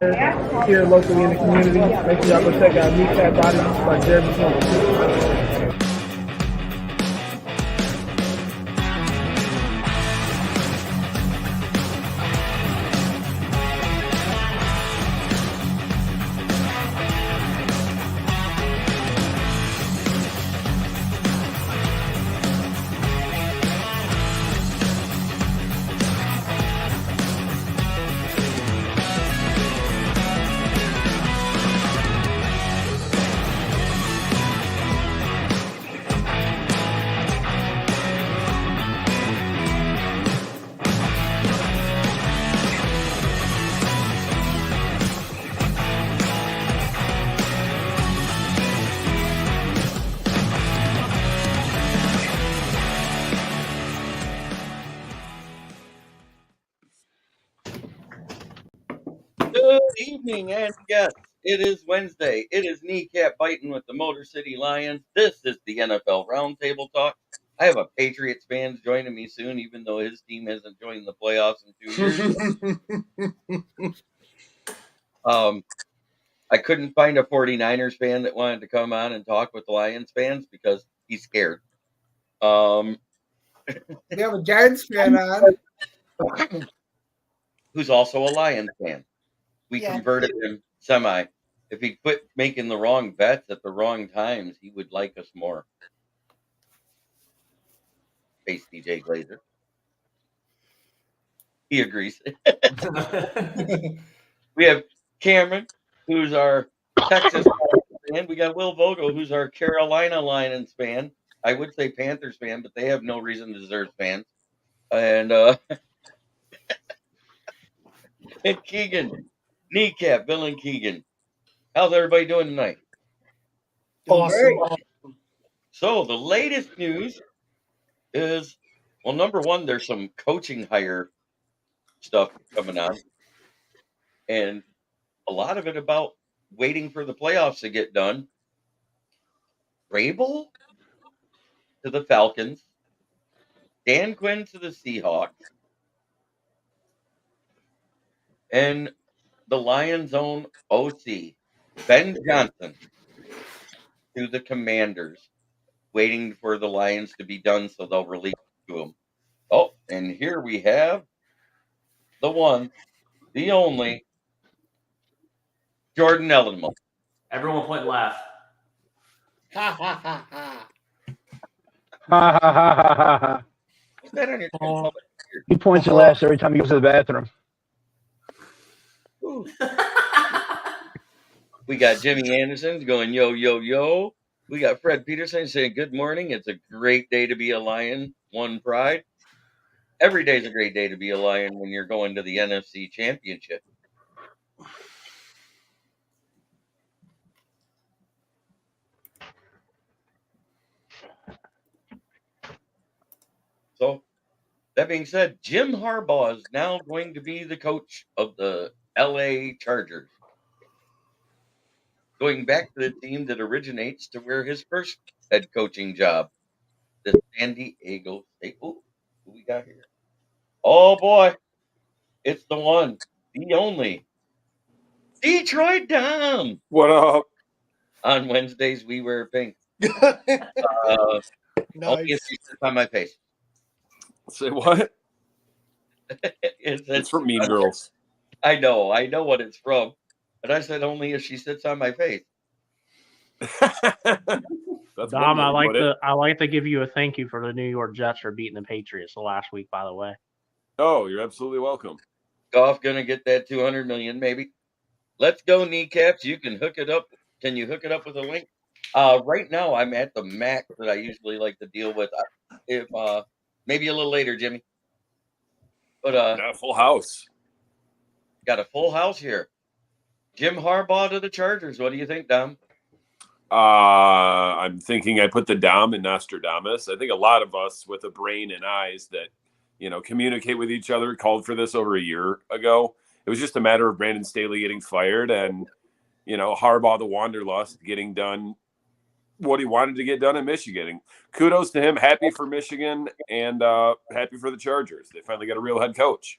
here locally in the community. Make sure y'all go check out Kneecap Body by Jermar Jefferson. Good evening, and yes, it is Wednesday. It is Kneecap Biting with the Motor City Lions. This is the NFL Roundtable Talks. I have a Patriots fan joining me soon, even though his team hasn't joined the playoffs in 2 years. I couldn't find a 49ers fan that wanted to come on and talk with the Lions fans because he's scared. We have a Giants fan on. Who's also a Lions fan. We converted him semi. If he quit making the wrong bets at the wrong times, he would like us more. Face DJ Glazer. He agrees. We have Cameron, who's our Texas fan. We got Will Vogel, who's our Carolina Lions fan. I would say Panthers fan, but they have no reason to deserve fans. And and Keegan, Kneecap, Bill and Keegan. How's everybody doing tonight? Awesome. So the latest news is, well, number one, there's some coaching hire stuff coming on, and a lot of it about waiting for the playoffs to get done. Vrabel to the Falcons, Dan Quinn to the Seahawks, and the Lions' own OC, Ben Johnson, to the Commanders, waiting for the Lions to be done so they'll release it to them. Oh, and here we have the one, the only, Jordan Ellenman. Everyone point laugh. Ha ha ha ha. Ha ha ha ha ha ha. What's that on your He points and laughs every time he goes to the bathroom. We got Jimmy Anderson going, yo, yo, yo. We got Fred Peterson saying, good morning. It's a great day to be a Lion. One pride. Every day is a great day to be a Lion when you're going to the NFC Championship. So, that being said, Jim Harbaugh is now going to be the coach of the LA Chargers. Going back to the team that originates to where his first head coaching job, the San Diego State. Oh, who we got here? Oh, boy. It's the one, the only, Detroit Dom. What up? On Wednesdays, we wear pink. Nice. Only if she sits on my face. Say what? It's from Mean Girls. I know what it's from. But I said only if she sits on my face. That's Dom, I like to give you a thank you for the New York Jets for beating the Patriots the last week, by the way. Oh, you're absolutely welcome. Goff gonna get that $200 million, maybe. Let's go, Kneecaps. You can hook it up. Can you hook it up with a link? Right now, I'm at the max that I usually like to deal with. If maybe a little later, Jimmy. But got a full house. Got a full house here. Jim Harbaugh to the Chargers. What do you think, Dom? I'm thinking I put the Dom in Nostradamus. I think a lot of us with a brain and eyes that, communicate with each other called for this over a year ago. It was just a matter of Brandon Staley getting fired and, Harbaugh, the Wanderlust, getting done what he wanted to get done in Michigan. And kudos to him. Happy for Michigan and happy for the Chargers. They finally got a real head coach.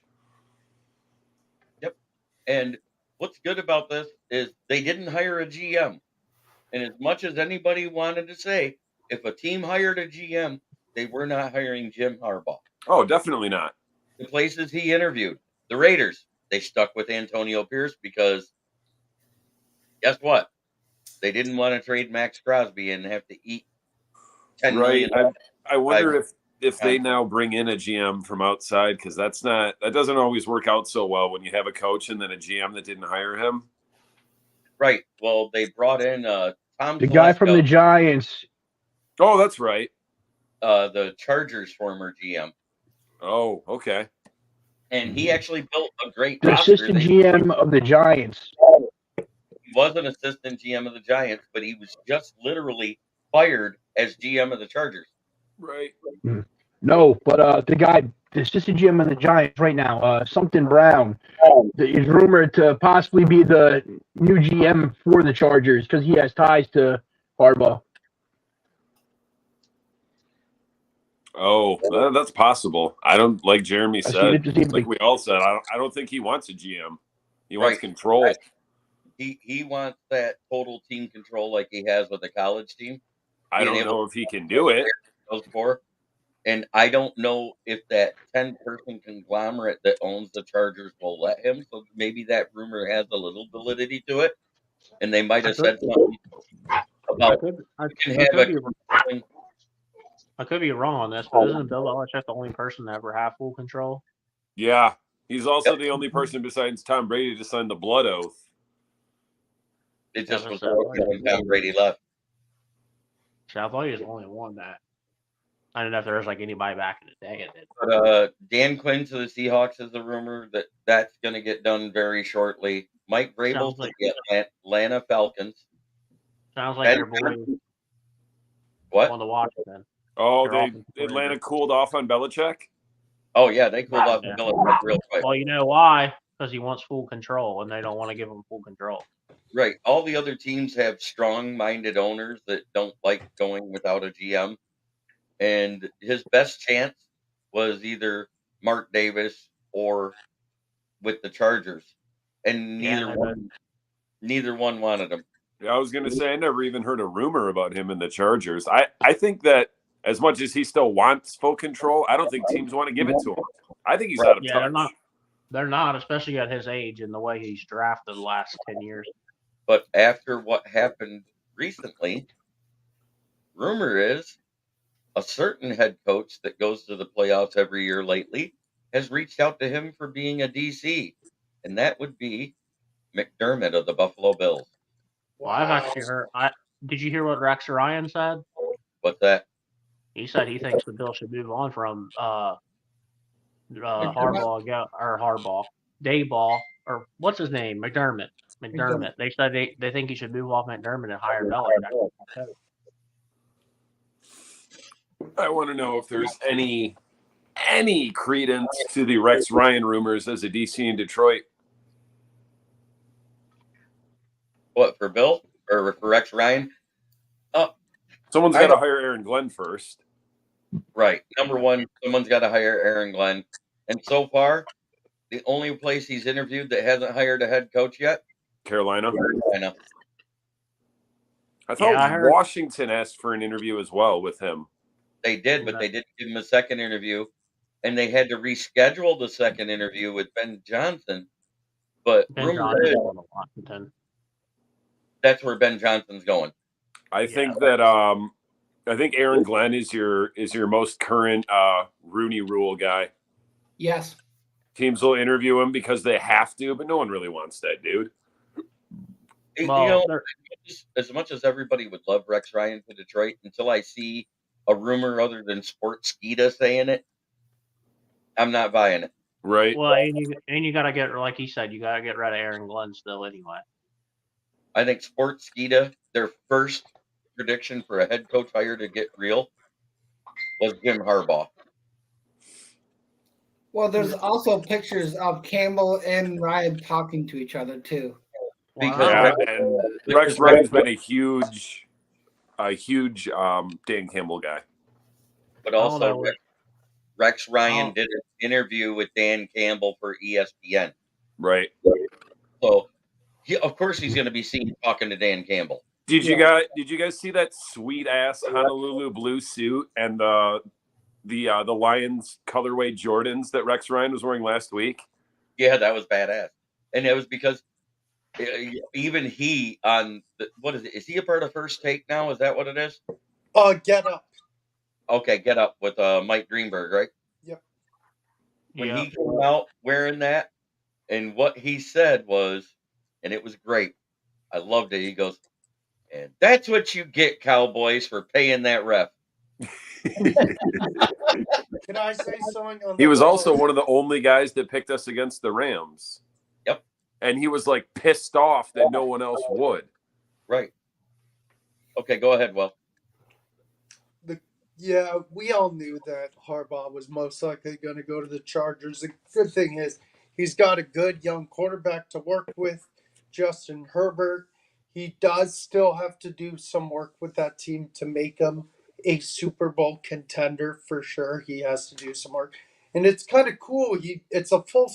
Yep. And what's good about this is they didn't hire a GM. And as much as anybody wanted to say, if a team hired a GM, they were not hiring Jim Harbaugh. Oh, definitely not. The places he interviewed, the Raiders, they stuck with Antonio Pierce because guess what? They didn't want to trade Max Crosby and have to eat $10 million. I wonder if they now bring in a GM from outside, because that doesn't always work out so well when you have a coach and then a GM that didn't hire him. Right. Well, they brought in Tom The guy Telesco, from the Giants. Oh, that's right. The Chargers' former GM. Oh, okay. And he actually built a great The roster. assistant GM of the Giants. He was an assistant GM of the Giants, but he was just literally fired as GM of the Chargers. Right. No, but the assistant GM of the Giants right now, something Brown, is rumored to possibly be the new GM for the Chargers because he has ties to Harbaugh. Oh, that's possible. I don't, like Jeremy said, like we all said, I don't think he wants a GM. He wants control. Right. He wants that total team control like he has with a college team. I don't know if he can do it. And I don't know if that 10-person conglomerate that owns the Chargers will let him. So maybe that rumor has a little validity to it. And they might have said something about I could be wrong on this, but isn't Bill Belichick the only person to ever have full control? Yeah. He's also the only person besides Tom Brady to sign the blood oath. It just was when Tom Brady left. I thought he was the only one that. I don't know if there was like anybody back in the day. But Dan Quinn to the Seahawks is a rumor that's going to get done very shortly. Mike Vrabel to the Atlanta Falcons. Sounds like your boy. What? On the Washington. Oh, Atlanta cooled off on Belichick? Oh, yeah, they cooled off on Belichick real quick. Well, you know why? Because he wants full control, and they don't want to give him full control. Right. All the other teams have strong-minded owners that don't like going without a GM. And his best chance was either Mark Davis or with the Chargers. And neither one wanted him. Yeah, I was going to say, I never even heard a rumor about him in the Chargers. I think that as much as he still wants full control, I don't think teams want to give it to him. I think he's out of touch. They're not, especially at his age and the way he's drafted the last 10 years. But after what happened recently, rumor is a certain head coach that goes to the playoffs every year lately has reached out to him for being a DC, and that would be McDermott of the Buffalo Bills. Well, I've actually heard. Did you hear what Rex Ryan said? What's that? He said he thinks the Bills should move on from Harbaugh, Dayball, or what's his name, McDermott. They said they think he should move off McDermott and hire Belichick. I want to know if there's any credence to the Rex Ryan rumors as a DC in Detroit. What, for Bill or for Rex Ryan? Someone's got to hire Aaron Glenn first. Right. Number one, someone's got to hire Aaron Glenn. And so far, the only place he's interviewed that hasn't hired a head coach yet? Carolina. I thought Washington asked for an interview as well with him. They did, but they didn't give him a second interview. And they had to reschedule the second interview with Ben Johnson. But rumor is that's where Ben Johnson's going. I think that I think Aaron Glenn is your most current Rooney Rule guy. Yes. Teams will interview him because they have to, but no one really wants that dude. Well, as much as everybody would love Rex Ryan to Detroit, until I see a rumor other than Sportskeeda saying it, I'm not buying it. Right. Well, and you got to get, like he said, you got to get rid of Aaron Glenn still anyway. I think Sportskeeda, their first prediction for a head coach hire to get real was Jim Harbaugh. Well, there's also pictures of Campbell and Ryan talking to each other too. Because and Rex Ryan's been a huge Dan Campbell guy. But also Rex Ryan did an interview with Dan Campbell for ESPN. Right. So Of course, he's going to be seen talking to Dan Campbell. Did you guys see that sweet ass Honolulu blue suit and the Lions colorway Jordans that Rex Ryan was wearing last week? Yeah, that was badass, and it was because even he on what is it? Is he a part of First Take now? Is that what it is? Get Up. Okay, Get Up with Mike Greenberg, right? Yep. When he came out wearing that, and what he said was, and it was great. I loved it. He goes, and that's what you get, Cowboys, for paying that ref. Can I say something? He was also one of the only guys that picked us against the Rams. Yep. And he was like pissed off that no one else would. Right. Okay, go ahead, Will. Yeah, we all knew that Harbaugh was most likely going to go to the Chargers. The good thing is he's got a good young quarterback to work with, Justin Herbert. He does still have to do some work with that team to make him a Super Bowl contender for sure. He has to do some work. And it's kind of cool. It's a full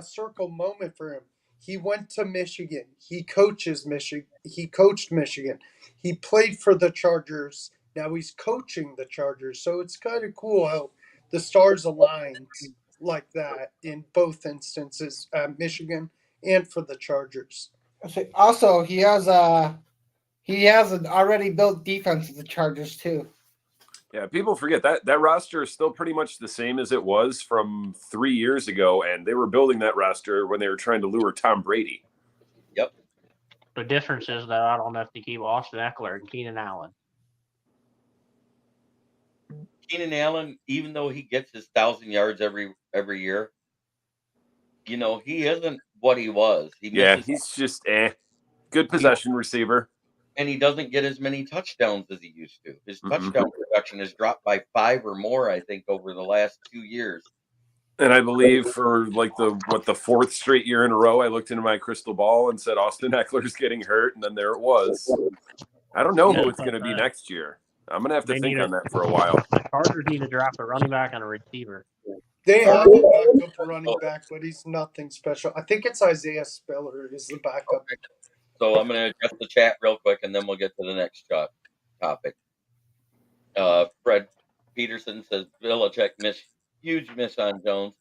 circle moment for him. He went to Michigan. He coaches Michigan. He coached Michigan. He played for the Chargers. Now he's coaching the Chargers. So it's kind of cool how the stars aligned like that in both instances, Michigan and for the Chargers. Also, he has an already built defense of the Chargers too. Yeah, people forget that roster is still pretty much the same as it was from 3 years ago, and they were building that roster when they were trying to lure Tom Brady. Yep. The difference is that I don't have to keep Austin Eckler and Keenan Allen. Keenan Allen, even though he gets his 1,000 yards every year, he isn't what he was. He's just good possession receiver. And he doesn't get as many touchdowns as he used to. His touchdown production has dropped by 5 or more, I think, over the last 2 years. And I believe for like the fourth straight year in a row, I looked into my crystal ball and said Austin Eckler's getting hurt, and then there it was. I don't know who it's going to be next year. I'm going to have to think on that for a while. The Chargers need to draft a running back and a receiver. They have a backup running back, but he's nothing special. I think it's Isaiah Spiller is the backup. Okay. So I'm going to adjust the chat real quick, and then we'll get to the next topic. Fred Peterson says, Belichick huge miss on Jones.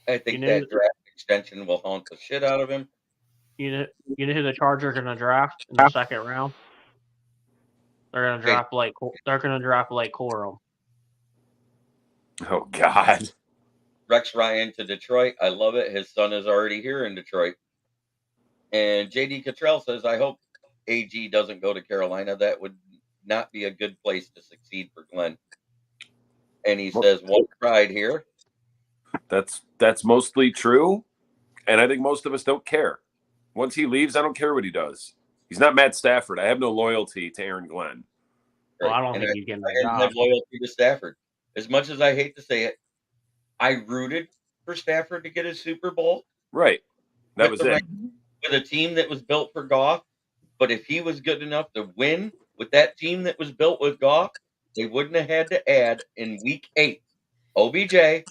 I think that draft extension will haunt the shit out of him. You know who the Chargers are going to draft in the second round? They're going to draft Blake. They're going to draft Blake Corum. Oh God. Rex Ryan to Detroit. I love it. His son is already here in Detroit. And JD Cottrell says, I hope AG doesn't go to Carolina. That would not be a good place to succeed for Glenn. And he says, one pride here. That's mostly true. And I think most of us don't care. Once he leaves, I don't care what he does. He's not Matt Stafford. I have no loyalty to Aaron Glenn. Well, I don't think he's getting that job. I have loyalty to Stafford. As much as I hate to say it, I rooted for Stafford to get his Super Bowl. Right. That was it. With a team that was built for Goff. But if he was good enough to win with that team that was built with Goff, they wouldn't have had to add in week 8 OBJ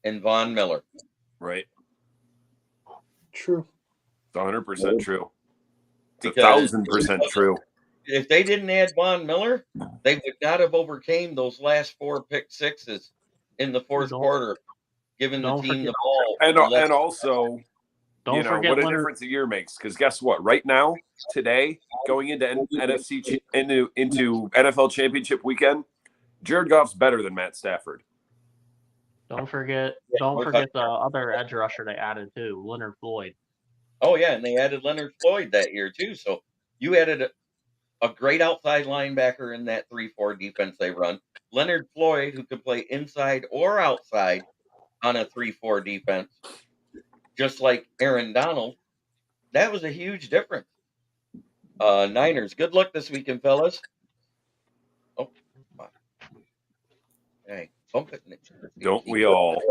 and Von Miller. Right. True. It's 100% true. It's Because 1,000% true. If they didn't add Von Miller, they would not have overcame those last 4 pick sixes in the fourth quarter, giving the team the ball. And also, don't forget what a Leonard. difference a year makes. Because guess what? Right now, today, going into into NFL Championship weekend, Jared Goff's better than Matt Stafford. Don't forget the other edge rusher they added too, Leonard Floyd. Oh yeah, and they added Leonard Floyd that year too. So you added a great outside linebacker in that 3-4 defense they run. Leonard Floyd, who could play inside or outside on a 3-4 defense, just like Aaron Donald. That was a huge difference. Niners, good luck this weekend, fellas. Oh, hey, bump it. Don't we all?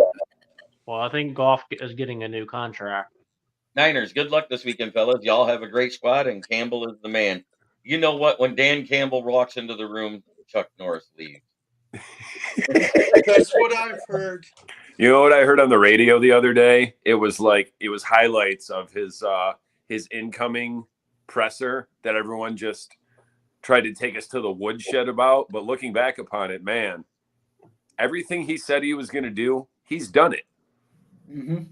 Well, I think Goff is getting a new contract. Niners, good luck this weekend, fellas. Y'all have a great squad, and Campbell is the man. You know what? When Dan Campbell walks into the room, Chuck Norris leaves. That's what I've heard. You know what I heard on the radio the other day? It was highlights of his his incoming presser that everyone just tried to take us to the woodshed about. But looking back upon it, man, everything he said he was going to do, he's done it. Mm-hmm.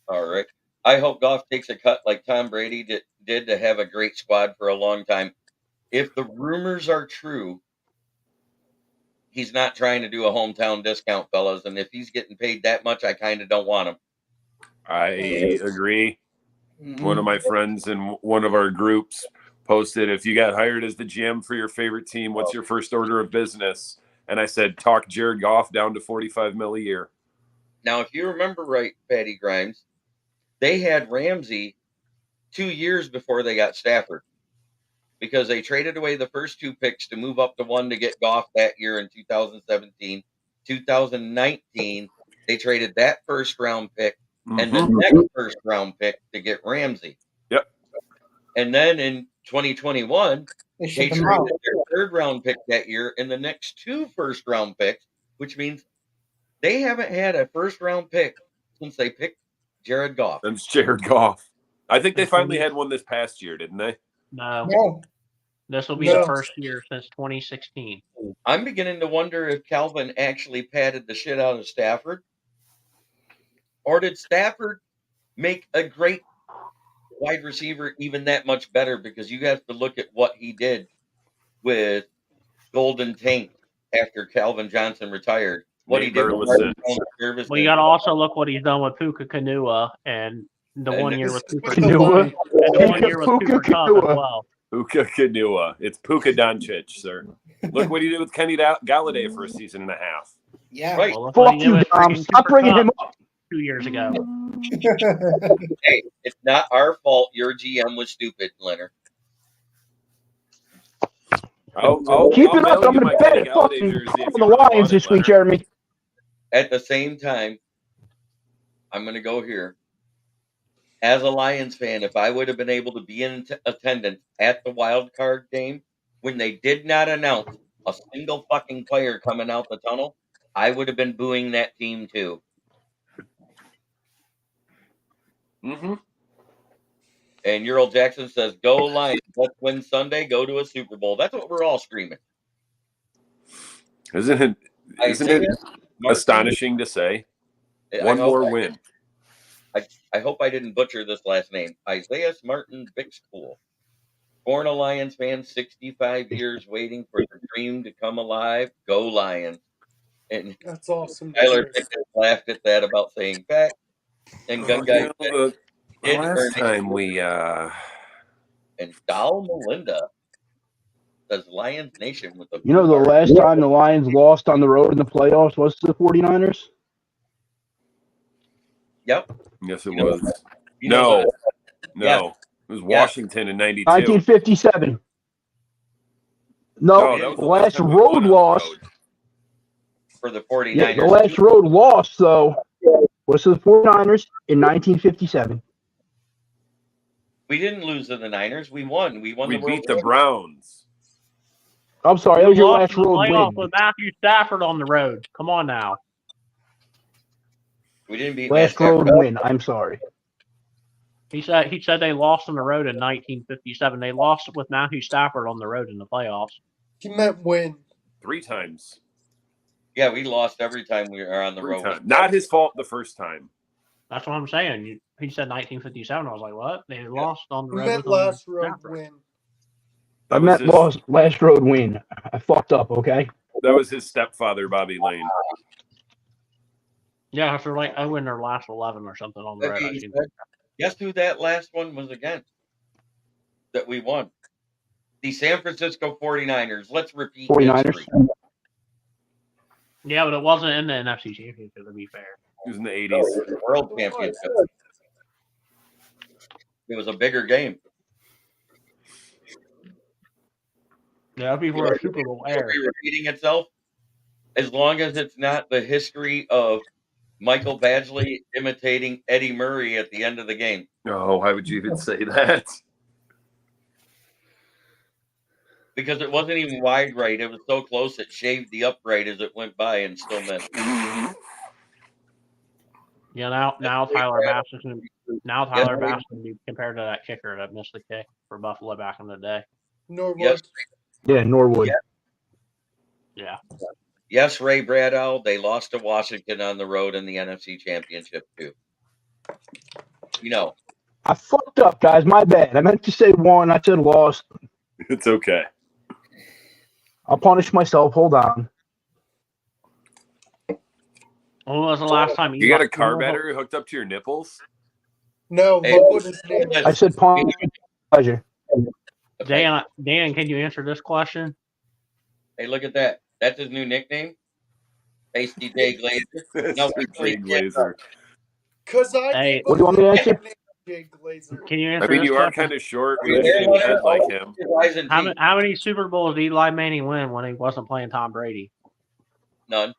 All right. I hope Goff takes a cut like Tom Brady did to have a great squad for a long time. If the rumors are true, he's not trying to do a hometown discount, fellas. And if he's getting paid that much, I kind of don't want him. I agree. Mm-hmm. One of my friends in one of our groups posted, if you got hired as the GM for your favorite team, what's your first order of business? And I said, talk Jared Goff down to $45 million a year. Now, if you remember right, Patty Grimes, they had Ramsey 2 years before they got Stafford because they traded away the first 2 picks to move up to 1 to get Goff that year in 2017. 2019, they traded that first round pick and the next first round pick to get Ramsey. Yep. And then in 2021, They they shipped traded him out. their third round pick that year and the next 2 first round picks, which means they haven't had a first round pick since they picked Jared Goff. That's Jared Goff. I think they finally had one this past year, didn't they? No. No. This will be No. the first year since 2016. I'm beginning to wonder if Calvin actually patted the shit out of Stafford. Or did Stafford make a great wide receiver even that much better? Because you have to look at what he did with Golden Tate after Calvin Johnson retired. What Nate he did with Burleson. Service. Well, you got to also look what he's done with Puka Kanua and the And 1 year this with is Cooper with the Kupp line. and the 1 year with Puka Cooper Kupp as Kanua. well. Puka Kanua. It's Puka Doncic, sir. Look what he did with Kenny Galladay for a season and a half. Yeah. Right. Well, look what Fuck he did you, with Dom. freaking Stop Cooper bringing Kupp him up. 2 years ago. Hey, it's not our fault your GM was stupid, Leonard. Keep it up. I'm going to bet it. Fucking on the Lions this week, Jeremy. At the same time, I'm going to go here. As a Lions fan, if I would have been able to be in attendance at the wild card game when they did not announce a single fucking player coming out the tunnel, I would have been booing that team too. Mm-hmm. And Earl Jackson says, "Go Lions! Let's win Sunday. Go to a Super Bowl." That's what we're all screaming. Isn't it Martin, astonishing to say? One more win. I hope I didn't butcher this last name. Isaiah Martin Bixpool. Born a Lions fan, 65 years waiting for the dream to come alive. Go Lions. And That's awesome. Tyler Pickett laughed at that about saying fact. And Gun Guy The did last earn time we and Dal Melinda says Lions Nation with the You know, the last time the Lions lost on the road in the playoffs was to the 49ers? Yep. Yes, it You know- was. you know No. Yes. It was Washington in 92. 1957. No, that was the last time we won on road the loss. road. for the 49ers. Yeah, the last road loss, though, was to the 49ers in 1957. We didn't lose to the Niners. We won. We won We the World beat the Series. Browns. I'm sorry, that was your lost last in the road playoff win. with Matthew Stafford on the road. Come on now. We didn't beat Last Matt road Stafford. win. I'm sorry. He said they lost on the road in 1957. They lost with Matthew Stafford on the road in the playoffs. He meant win. 3 times. Yeah, we lost every time we were on the 3 road. times. Not his fault the first time. That's what I'm saying. He said 1957. I was like, what? They lost on the He road. meant with last him. road win. I That was meant his, last road win. I fucked up, okay? that was his stepfather, Bobby Lane. Yeah, after like I win their last 11 or something on the road. I think. Guess who that last one was against that we won? The San Francisco 49ers. Let's repeat 49ers. history. Yeah, but it wasn't in the NFC Championship, to be fair. It was in the 80s. World Championship. It was a bigger game. Yeah, before a Super Bowl It'll era. be repeating itself as long as it's not the history of Michael Badgley imitating Eddie Murray at the end of the game. Oh, why would you even say that? Because it wasn't even wide right. It was so close it shaved the upright as it went by and still missed. Yeah, now Tyler Bass is going to be compared to that kicker that missed the kick for Buffalo back in the day. Norwood. Yes. Yeah, Norwood. Yeah. Yes, Ray Bradow, they lost to Washington on the road in the NFC Championship too. You know, I fucked up, guys. My bad. I meant to say won. I said lost. It's okay. I'll punish myself. Hold on. When was the last time You got a car battery hooked up to your nipples? No, Hey, look what his name is. I said punish. Pleasure. Dan, can you answer this question? Hey, look at that. That's his new nickname? Tasty Jay Glazer. No, we Jay Glazer. Because I Hey, gave what do you want me to answer? Jay Glazer. Can you answer I mean, this you are question? kind of short with a shaved head like him. How many Super Bowls did Eli Manning win when he wasn't playing Tom Brady? None.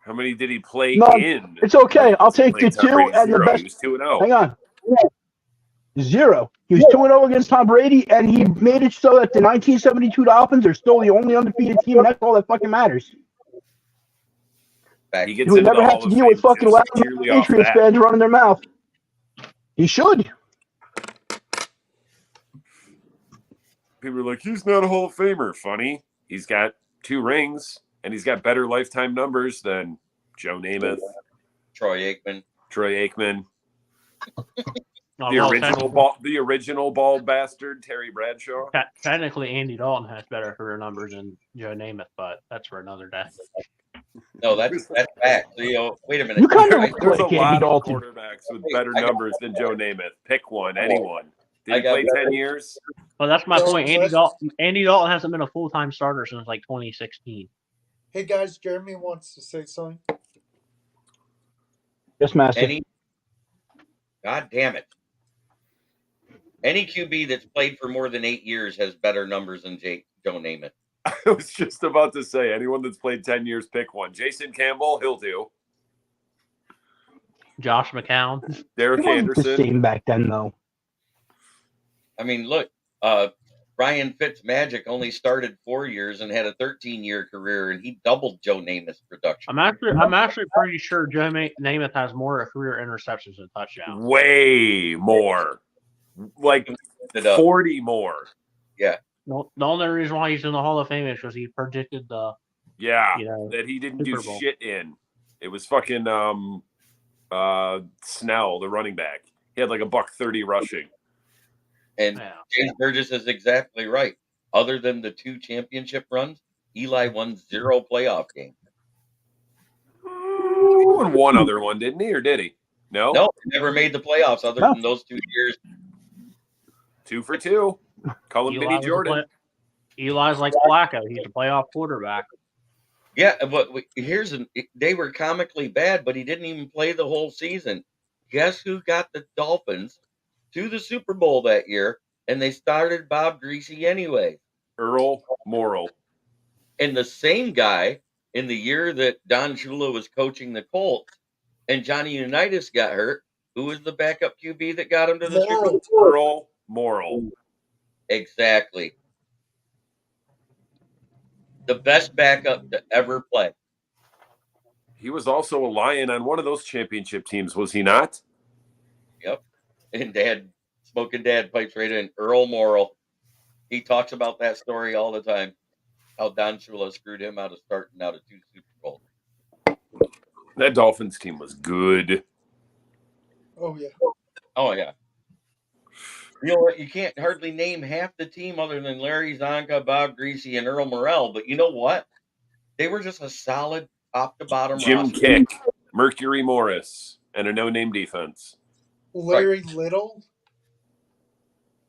How many did he play None. in? It's okay. I'll take the 2 and the best. He was 2-0. Hang on. 0. He was 2-0 against Tom Brady, and he made it so that the 1972 Dolphins are still the only undefeated team, and that's all that fucking matters. He gets He would into never the have Hall to of deal Fame with fucking just loud purely off Patriots that. fans running their mouth. He should. People are like, he's not a Hall of Famer. Funny. He's got 2 rings, and he's got better lifetime numbers than Joe Namath, Troy Aikman, Oh, the original bald bastard, Terry Bradshaw. Technically, Andy Dalton has better career numbers than Joe Namath, but that's for another day. No, that's fact. So, wait a minute. You kind of There's like a Andy lot of Dalton. quarterbacks with better numbers than Joe Namath. Pick one, anyone. Did he play 10 years? Well, that's my No, point. Andy Dalton hasn't been a full-time starter since like 2016. Hey guys, Jeremy wants to say something. Yes, Master. God damn it. Any QB that's played for more than 8 years has better numbers than Joe Namath. I was just about to say, anyone that's played 10 years, pick one. Jason Campbell, he'll do. Josh McCown. Derek It wasn't Anderson. the same back then, though. I mean, look, Ryan Fitzmagic only started 4 years and had a 13-year career, and he doubled Joe Namath's production. I'm actually pretty sure Joe Namath has more career interceptions than touchdowns. Way more. Like 40 more. Yeah. No, the only reason why he's in the Hall of Fame is because he predicted that he didn't Super do Bowl. shit in. It was fucking Snell, the running back. He had like $130 rushing. And James Burgess is exactly right. Other than the 2 championship runs, Eli won 0 playoff games. He won one other one, didn't he? Or did he? No? No, he never made the playoffs other than those 2 years. 2 for 2. Call him Mini Jordan. Eli's like Flacco. He's a playoff quarterback. Yeah, but they were comically bad, but he didn't even play the whole season. Guess who got the Dolphins to the Super Bowl that year, and they started Bob Greasy anyway? Earl Morrall. And the same guy in the year that Don Shula was coaching the Colts and Johnny Unitas got hurt, who was the backup QB that got him to the Super Bowl? Earl Morrall. Exactly. The best backup to ever play. He was also a Lion on one of those championship teams, was he not? Yep. And Smoking Dad pipes right in. Earl Morrall. He talks about that story all the time. How Don Shula screwed him out of starting out of 2 Super Bowls. That Dolphins team was good. Oh yeah. Oh yeah. You know what? You can't hardly name half the team other than Larry Zonka, Bob Greasy, and Earl Morrell. But you know what? They were just a solid top to bottom Jim roster. Kick, Mercury Morris, and a no-name defense. Larry Little.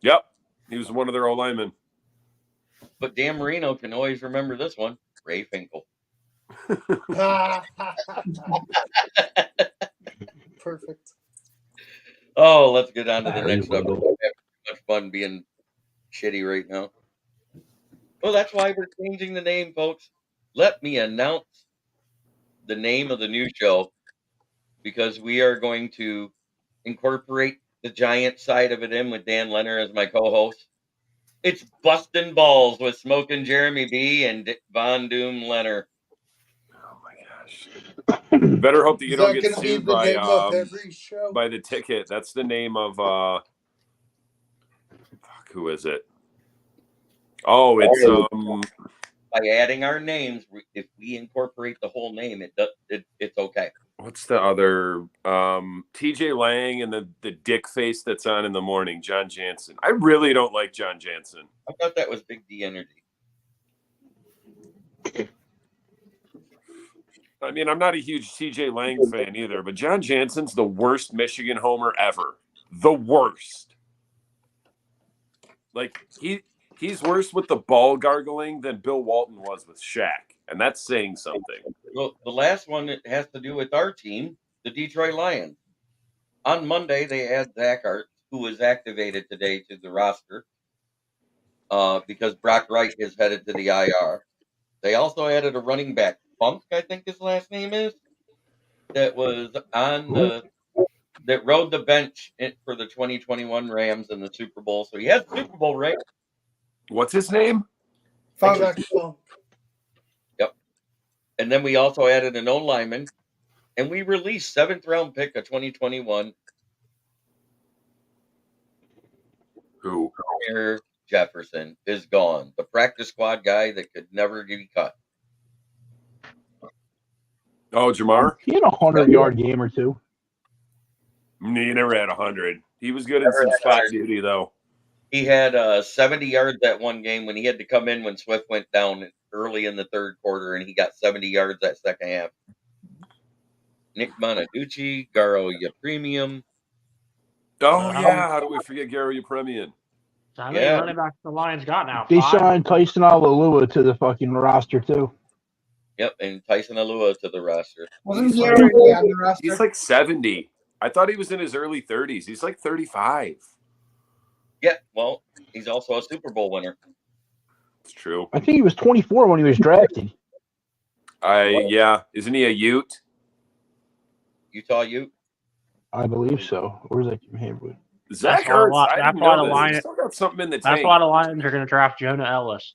Yep. He was one of their O-linemen. But Dan Marino can always remember this one. Ray Finkel. Perfect. Oh, let's get on to the next subject. I'm having too much fun being shitty right now. Well, that's why we're changing the name, folks. Let me announce the name of the new show, because we are going to incorporate the Giant side of it in with Dan Leonard as my co-host. It's Bustin' Balls with Smoking Jeremy B and Von Doom Leonard. Oh my gosh. Better hope that you Is don't that get going to be sued the name of by every show? The Ticket. That's the name of who is it? Oh, it's By adding our names, if we incorporate the whole name, it's okay. what's the other TJ Lang and the dick face that's on in the morning, John Jansen. I really don't like John Jansen. I thought that was Big D Energy. I mean, I'm not a huge TJ Lang fan either, but John Jansen's the worst Michigan homer ever. The worst. Like he's worse with the ball gargling than Bill Walton was with Shaq, and that's saying something. Well, the last one has to do with our team, the Detroit Lions. On Monday, they add Zach Ertz, who was activated today to the roster because Brock Wright is headed to the IR. They also added a running back, Funk, I think his last name is, that was on that rode the bench for the 2021 Rams in the Super Bowl. So he has Super Bowl, right? What's his name? Jack Funk. Yep. And then we also added an O-lineman, and we released 7th-round pick of 2021. Who? Jermar Jefferson is gone. The practice squad guy that could never be cut. Oh, Jermar? He had a 100-yard game or two. He never had 100. He was good in some spot duty, though. He had 70 yards that one game when he had to come in when Swift went down early in the third quarter, and he got 70 yards that second half. Nick Bonaducci, Garo Premium. Oh, yeah. How do we forget Gary Premium? How many running backs the Lions got now? They 5? signed Tyson Alua to the fucking roster, too. Yep, and Tyson Alua to the roster. Wasn't he already on the roster? He's like 70. I thought he was in his early 30s. He's like 35. Yeah, well, he's also a Super Bowl winner. It's true. I think he was 24 when he was drafted. Yeah. Isn't he a Ute? Utah Ute? I believe so. Where's that from Hamwood? Zach That's why Ertz, I that's didn't why know the this. Lions- He's still got something in the That's tank. why the Lions are going to draft Jonah Ellis.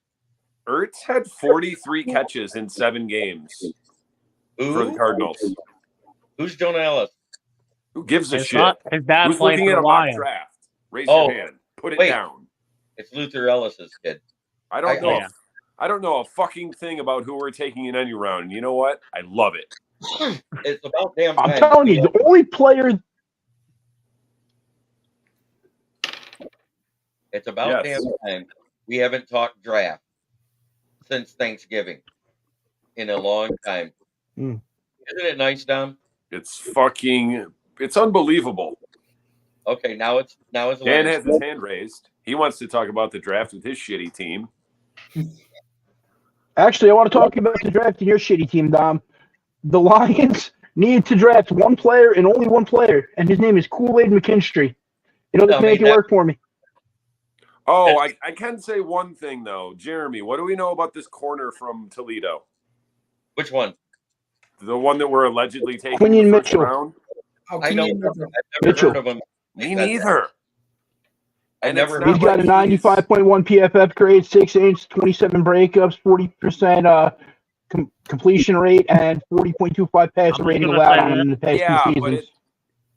Ertz had 43 catches in 7 games for the Who? Cardinals. Who's Jonah Ellis? Who gives a His shit? son- his dad Who's played looking for at the a mock Lions. draft? Raise Oh, your hand. Put it wait. down. It's Luther Ellis's kid. I don't know. Yeah. I don't know a fucking thing about who we're taking in any round. And you know what? I love it. It's about damn I'm time. telling you, the only player. It's about Yes. damn time. We haven't talked draft since Thanksgiving in a long time. Mm. Isn't it nice, Dom? It's unbelievable. Okay, now it's Dan Leonard's has his hand raised. He wants to talk about the draft with his shitty team. Actually, I want to talk about the draft in your shitty team, Dom. The Lions need to draft one player and only one player, and his name is Kool-Aid McKinstry. It'll just make it work for me. Oh, I can say one thing, though. Jeremy, what do we know about this corner from Toledo? Which one? The one that we're allegedly taking Quinion in the first Mitchell. round? Oh, I know. Kenyon Mitchell. I've never Mitchell. heard of him. Me neither. I And never it's heard He's not got a like he's- 95.1 PFF grade, 6'8", 27 breakups, 40% completion rate, and 40.25 passer I'm rating gonna allowed say on him in the past Yeah, 2 but seasons.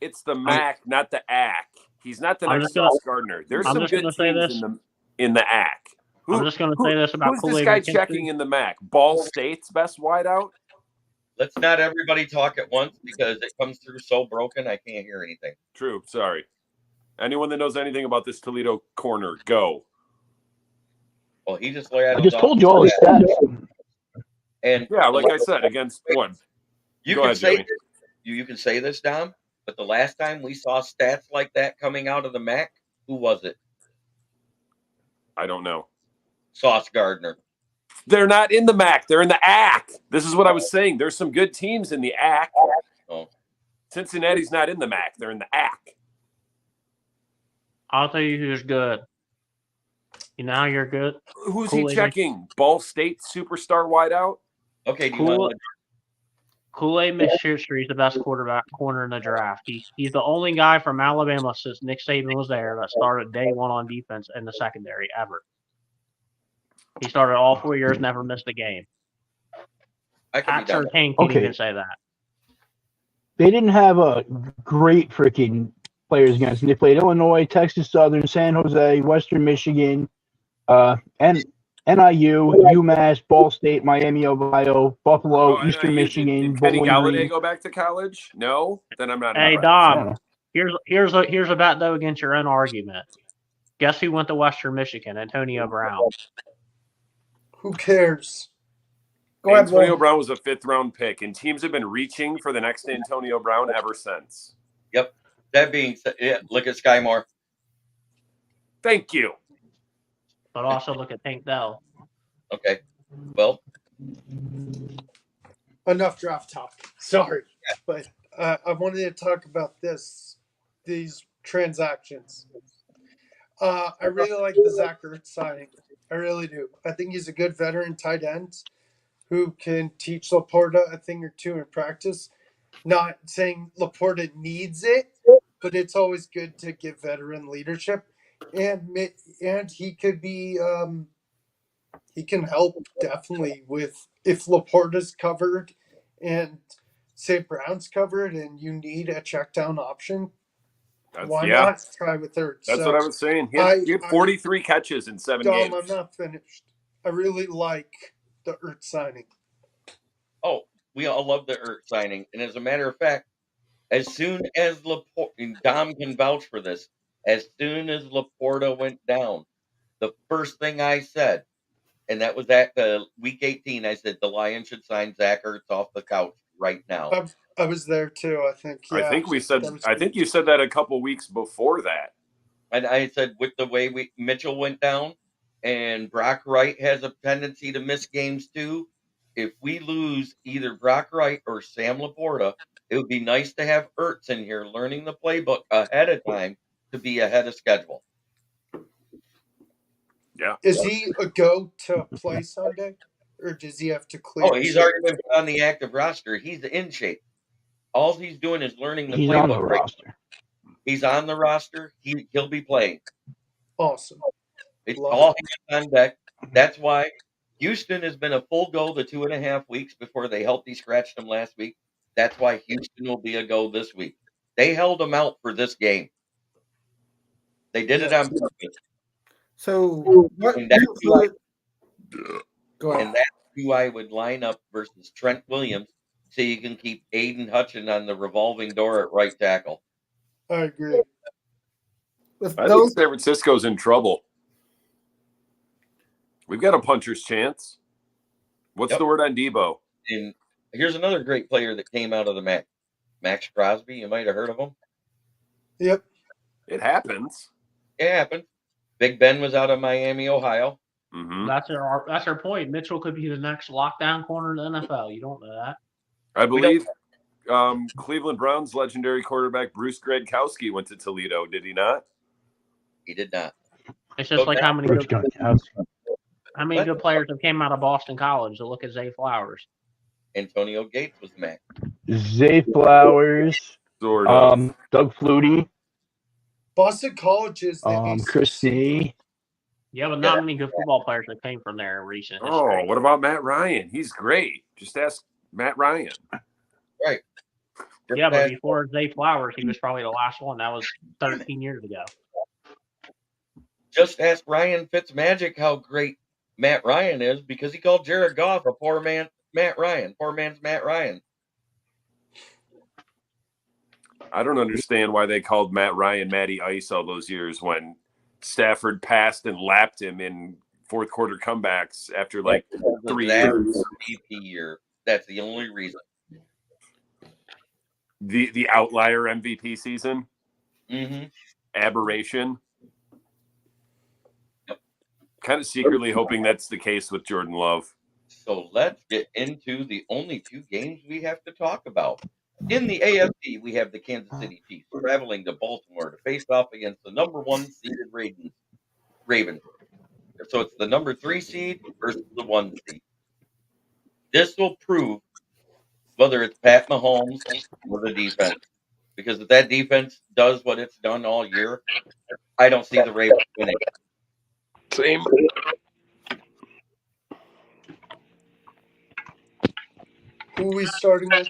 it's the MAC, not the ACK. He's not the I'm next just gonna- Sauce Gardner. There's I'm some just good gonna say teams this. in the ACK. I'm just going to say this about Who's this Kool-Aid guy McKinstry. checking in the MAC? Ball State's best wideout? Let's not everybody talk at once because it comes through so broken I can't hear anything. True. Sorry. Anyone that knows anything about this Toledo corner, go. Well, he just I just told you all his stats. And Yeah, like I said, against what? you Go can ahead, say Joey. this, you can say this, Dom, but the last time we saw stats like that coming out of the MAC, who was it? I don't know. Sauce Gardner. They're not in the MAC. They're in the ACK. This is what I was saying. There's some good teams in the ACK. Oh. Cincinnati's not in the MAC. They're in the ACK. I'll tell you who's good. You know how you're good? Who's Kool-Aid he checking? Ball State superstar wideout? Okay, do you want to Kool-Aid McKinstry is the best corner in the draft. He's the only guy from Alabama since Nick Saban was there that started day one on defense in the secondary ever. He started all 4 years, never missed a game. I could be Pat down. Surtain can Okay. even say that. They didn't have a great freaking players against them. They played Illinois, Texas Southern, San Jose, Western Michigan, and NIU, UMass, Ball State, Miami, Ohio, Buffalo, Oh, Eastern NIU, Michigan, did Kenny Bowling Galladay Green. go back to college? No? Then I'm not Hey, impressed. Dom, here's a bet, though, against your own argument. Guess who went to Western Michigan? Antonio Brown. Who cares? Go ahead, Antonio Will. Brown was a 5th-round pick, and teams have been reaching for the next Antonio Brown ever since. Yep. That being said, yeah, look at Sky Moore. Thank you. But also look at Tank Dell. Okay. Well, Enough draft talk. Sorry, but I wanted to talk about these transactions. I really like the Zach Ertz signing. I really do. I think he's a good veteran tight end who can teach Laporta a thing or two in practice. Not saying Laporta needs it, but it's always good to give veteran leadership, and he could be he can help definitely with if Laporta's covered and St. Brown's covered, and you need a check down option. Why not try with Ertz? That's So what I was saying. He had 43 catches in 7 Dom, games. I'm not finished. I really like the Ertz signing. oh, we all love the Ertz signing. And as a matter of fact, as soon as Laporta, and Dom can vouch for this, as soon as Laporta went down, the first thing I said, and that was at the week 18, I said the Lions should sign Zach Ertz off the couch right now. I was there too, I think. Yeah, I think you said that a couple weeks before that. And I said with the way Mitchell went down and Brock Wright has a tendency to miss games too, if we lose either Brock Wright or Sam Laporta, it would be nice to have Ertz in here learning the playbook ahead of time to be ahead of schedule. Yeah. Is he a go to play Sunday, or does he have to clear? Oh, he's already been put on the active roster. He's in shape. All he's doing is learning the He's playbook. on the roster. He's on the roster. He'll be playing. Awesome. It's Love all it. hands on deck. That's why Houston has been a full go the 2.5 weeks before they healthy scratched him last week. That's why Houston will be a go this week. They held him out for this game. They did it on purpose. So what? And that's who I, Go ahead. and that's who I would line up versus Trent Williams so you can keep Aiden Hutchin on the revolving door at right tackle. I agree. With I those, think San Francisco's in trouble. We've got a puncher's chance. What's the word on Debo? And here's another great player that came out of the MAC. Max Crosby. You might have heard of him. Yep. It happens. It happened. Big Ben was out of Miami, Ohio. Mm-hmm. That's our point. Mitchell could be the next lockdown corner in the NFL. You don't know that. I believe Cleveland Browns legendary quarterback Bruce Gradkowski went to Toledo. Did he not? He did not. It's just like how many good How players have came out of Boston College to look at Zay Flowers. Antonio Gates was MAC. Zay Flowers, Sort of. Doug Flutie, Boston College is the Aces. Chris C. Yeah, but not many good football players that came from there in recent history. Oh, what about Matt Ryan? He's great. Just ask Matt Ryan. Right. Yeah, but before Zay Flowers, he was probably the last one. That was 13 years ago. Just ask Ryan Fitzmagic how great Matt Ryan is because he called Jared Goff a poor man Matt Ryan. Poor man's Matt Ryan. I don't understand why they called Matt Ryan Matty Ice all those years when Stafford passed and lapped him in fourth quarter comebacks after like 3 years. MVP year. That's the only reason. The outlier MVP season. Mm-hmm. Aberration. Kind of secretly hoping that's the case with Jordan Love. So let's get into the only 2 games we have to talk about. In the AFC, we have the Kansas City Chiefs traveling to Baltimore to face off against the number 1 seeded Ravens. So it's the number 3 seed versus the 1 seed. This will prove whether it's Pat Mahomes or the defense. Because if that defense does what it's done all year, I don't see the Ravens winning. Same. Who are we starting with?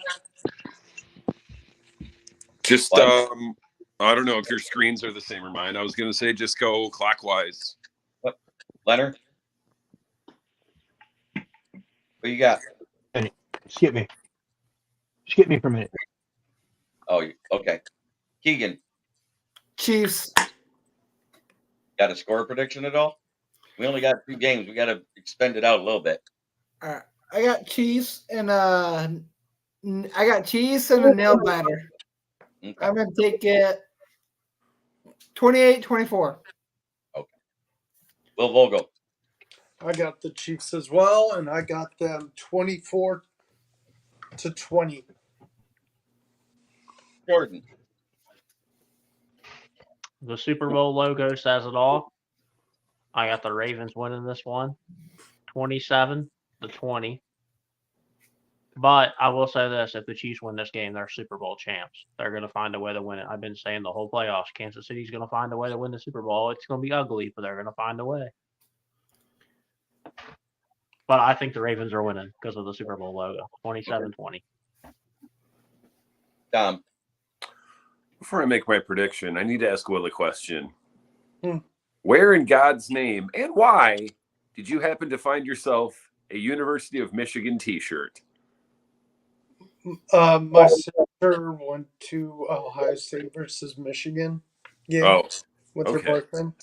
Just, What? I don't know if your screens are the same or mine. I was going to say just go clockwise. Leonard? What you got? Skip me. Skip me for a minute. Oh, okay. Keegan, Chiefs. got a score prediction at all? We only got 2 games. We got to expend it out a little bit. I got Chiefs and a nail biter. Okay. I'm gonna take it 28-24. Okay. Will Vogel. I got the Chiefs as well, and I got them 24-20. Jordan. The Super Bowl logo says it all. I got the Ravens winning this one, 27-20. But I will say this: if the Chiefs win this game, they're Super Bowl champs. They're going to find a way to win it. I've been saying the whole playoffs, Kansas City's going to find a way to win the Super Bowl. It's going to be ugly, but they're going to find a way. But I think the Ravens are winning because of the Super Bowl logo, 27-20. Tom. Before I make my prediction, I need to ask Will a question. Hmm. Where in God's name and why did you happen to find yourself a University of Michigan t-shirt? My sister went to Ohio State versus Michigan game with her boyfriend.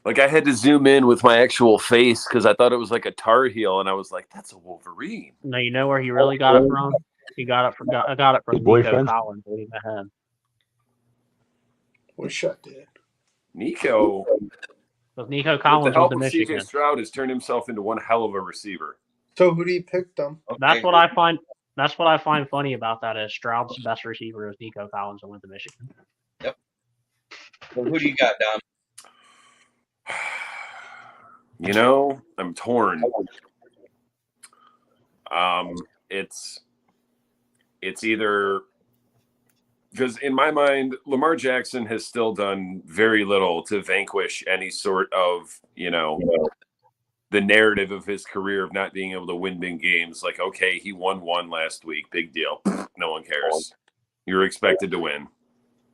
Like I had to zoom in with my actual face because I thought it was like a Tar Heel, and I was like, "That's a Wolverine." Now you know where he really got it from. He got it from Nico boyfriend? Collins. Leave ahead. Wish I did. Nico, Because Nico with Collins the help went of to Michigan. CJ Stroud, has turned himself into one hell of a receiver. So who do you pick, them? Okay. That's what I find. That's what I find funny about that is Stroud's best receiver is Nico Collins and went to Michigan. Yep. Well, who do you got, Dom? You know, I'm torn. It's either because in my mind, Lamar Jackson has still done very little to vanquish any sort of, the narrative of his career of not being able to win big games. Like, okay, he won one last week. Big deal. No one cares. You're expected to win.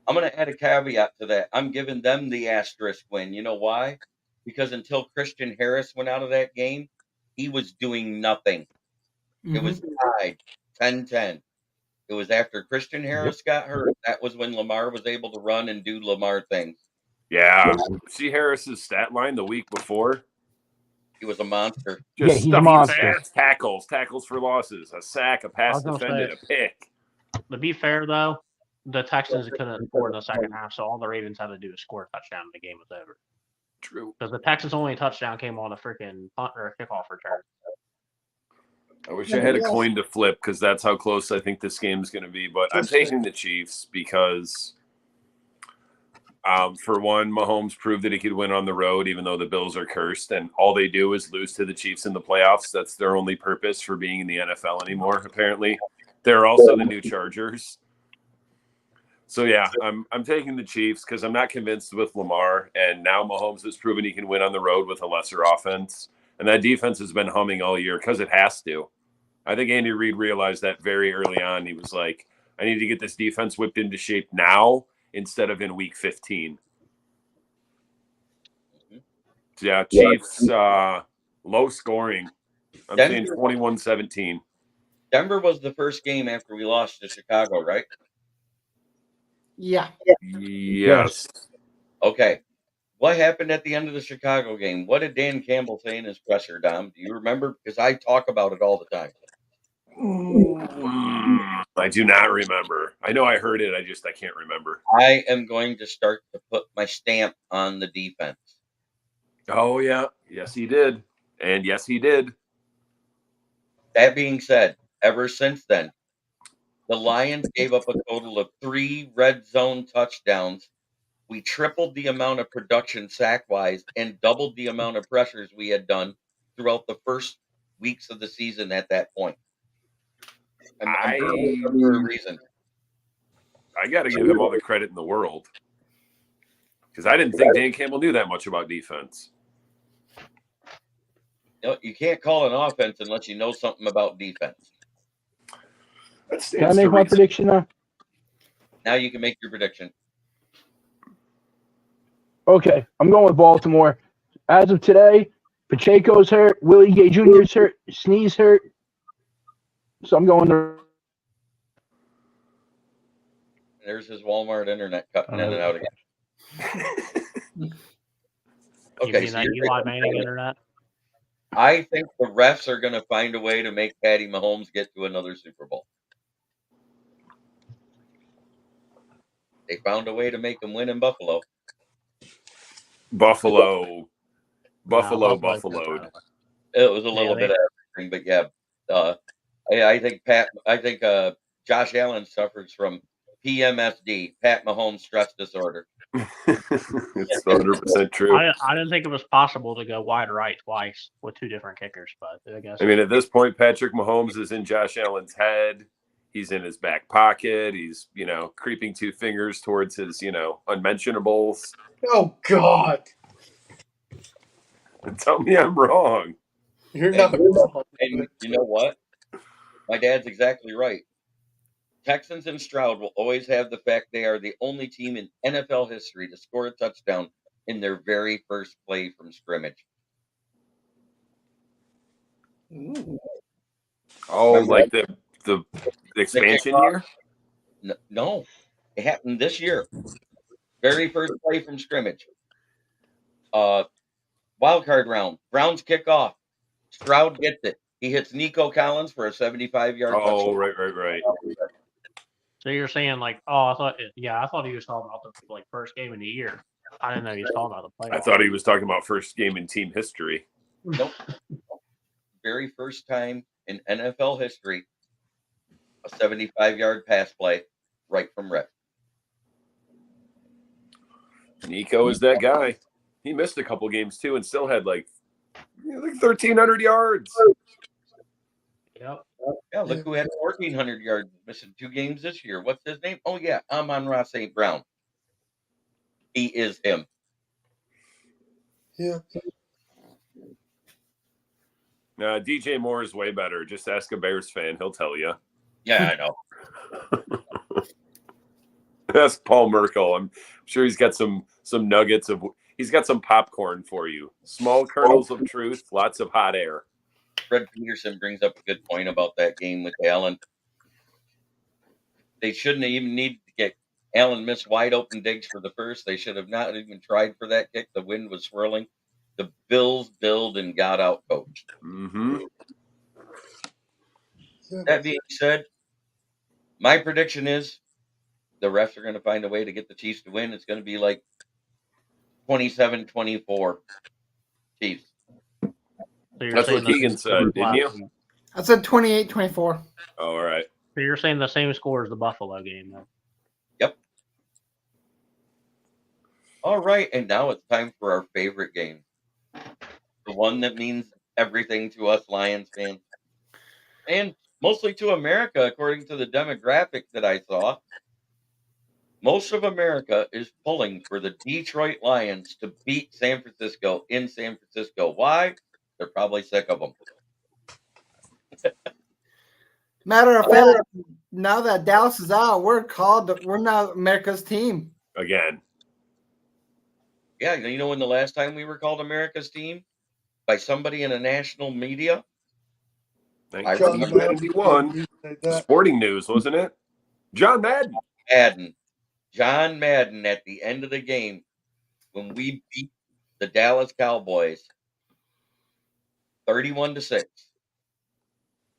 I'm going to add a caveat to that. I'm giving them the asterisk win. You know why? Because until Christian Harris went out of that game, he was doing nothing. Mm-hmm. It was tied 10-10. It was after Christian Harris got hurt. That was when Lamar was able to run and do Lamar things. Yeah. See Harris's stat line the week before? He was a monster. Just he's a monster. stats, tackles for losses, a sack, a pass defended, a pick. To be fair, though, the Texans couldn't afford in the second half, so all the Ravens had to do was score a touchdown and the game was over. True. Because the Texans' only touchdown came on a freaking punt or a kickoff return. I wish I had a coin to flip because that's how close I think this game is going to be. But I'm taking the Chiefs because, for one, Mahomes proved that he could win on the road, even though the Bills are cursed. And all they do is lose to the Chiefs in the playoffs. That's their only purpose for being in the NFL anymore, apparently. They're also the new Chargers. So, yeah, I'm taking the Chiefs because I'm not convinced with Lamar. And now Mahomes has proven he can win on the road with a lesser offense. And that defense has been humming all year because it has to. I think Andy Reid realized that very early on. He was like, I need to get this defense whipped into shape now instead of in week 15. So, yeah, Chiefs, low scoring. I'm saying 21-17. Denver was the first game after we lost to Chicago, right? Yeah. Yes. Okay. What happened at the end of the Chicago game? What did Dan Campbell say in his presser, Dom? Do you remember? Because I talk about it all the time. I do not remember. I know I heard it. I can't remember. I am going to start to put my stamp on the defense. Oh, yeah. Yes, he did. And yes, he did. That being said, ever since then, the Lions gave up a total of 3 red zone touchdowns. We tripled the amount of production sack-wise and doubled the amount of pressures we had done throughout the first weeks of the season at that point. I'm for a reason. I got to give him all the credit in the world because I didn't think Dan Campbell knew that much about defense. You can't call an offense unless you know something about defense. That Can I stands make to my reason. prediction now? Now you can make your prediction. Okay, I'm going with Baltimore. As of today, Pacheco's hurt, Willie Gay Jr.'s hurt, Sneeze hurt. So I'm going to. There's his Walmart internet cutting in and out again. You Okay, mean so that you're Eli thinking- Manning internet? I think the refs are going to find a way to make Patty Mahomes get to another Super Bowl. They found a way to make him win in Buffalo. Buffaloed. Buffalo. It was a little they- bit of everything, but yeah. I think Josh Allen suffers from PMSD, Pat Mahomes stress disorder. It's 100% true. I didn't think it was possible to go wide right twice with two different kickers, but I guess. I mean, at this point, Patrick Mahomes is in Josh Allen's head. He's in his back pocket. He's, creeping two fingers towards his, unmentionables. Oh God, Tell me I'm wrong. you're not wrong. And you know what? My dad's exactly right. Texans and Stroud will always have the fact they are the only team in NFL history to score a touchdown in their very first play from scrimmage. Oh, Remember like the expansion year? No, it happened this year. Very first play from scrimmage. Wild card round. Browns kick off. Stroud gets it. He hits Nico Collins for a 75-yard Oh, touchdown. right. So you're saying I thought he was talking about the first game of the year. I didn't know he was talking about the playoffs. I thought he was talking about first game in team history. Nope. Very first time in NFL history, a 75-yard pass play right from rip. Nico is that guy. He missed a couple games too and still had like 1,300 yards. Yep. Yeah, look who had 1,400 yards missing 2 games this year. What's his name? Oh, yeah, Amon-Ra St. Brown. He is him. Yeah. DJ Moore is way better. Just ask a Bears fan. He'll tell you. Yeah, I know. Ask Paul Merkel. I'm sure he's got some nuggets of. He's got some popcorn for you. Small kernels of truth, lots of hot air. Fred Peterson brings up a good point about that game with Allen. They shouldn't even need to get Allen missed wide open digs for the first. They should have not even tried for that kick. The wind was swirling. The Bills billed and got out coached. Mm-hmm. That being said, my prediction is the refs are going to find a way to get the Chiefs to win. It's going to be like 27-24 Chiefs. So you're That's saying what Keegan said, didn't you? I said 28-24. Oh, all right. So you're saying the same score as the Buffalo game, then? Yep. All right, and now it's time for our favorite game. The one that means everything to us Lions fans. And mostly to America, according to the demographic that I saw. Most of America is pulling for the Detroit Lions to beat San Francisco in San Francisco. Why? They're probably sick of them. Matter of fact, now that Dallas is out, we're now America's team. Again. Yeah, you know when the last time we were called America's team? By somebody in a national media? John 1971. Madden, you said that. Sporting News, wasn't it? John Madden. John Madden at the end of the game when we beat the Dallas Cowboys 31-6.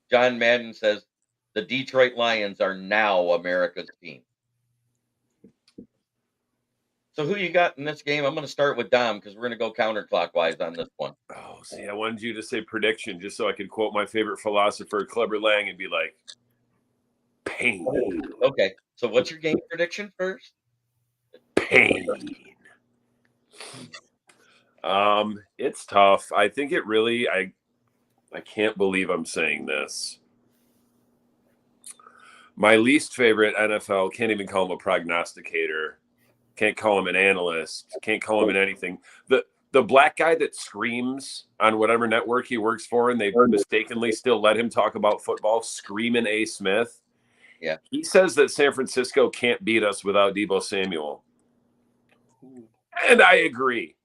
John Madden says the Detroit Lions are now America's team. So who you got in this game? I'm going to start with Dom because we're going to go counterclockwise on this one. Oh, see, I wanted you to say prediction just so I could quote my favorite philosopher, Clubber Lang, and be like, pain. Okay, so what's your game prediction first? Pain. It's tough. I think it really, I can't believe I'm saying this. My least favorite NFL, can't even call him a prognosticator. Can't call him an analyst. Can't call him an anything. The black guy that screams on whatever network he works for, and they mistakenly still let him talk about football, Screaming A. Smith. Yeah. He says that San Francisco can't beat us without Deebo Samuel. And I agree.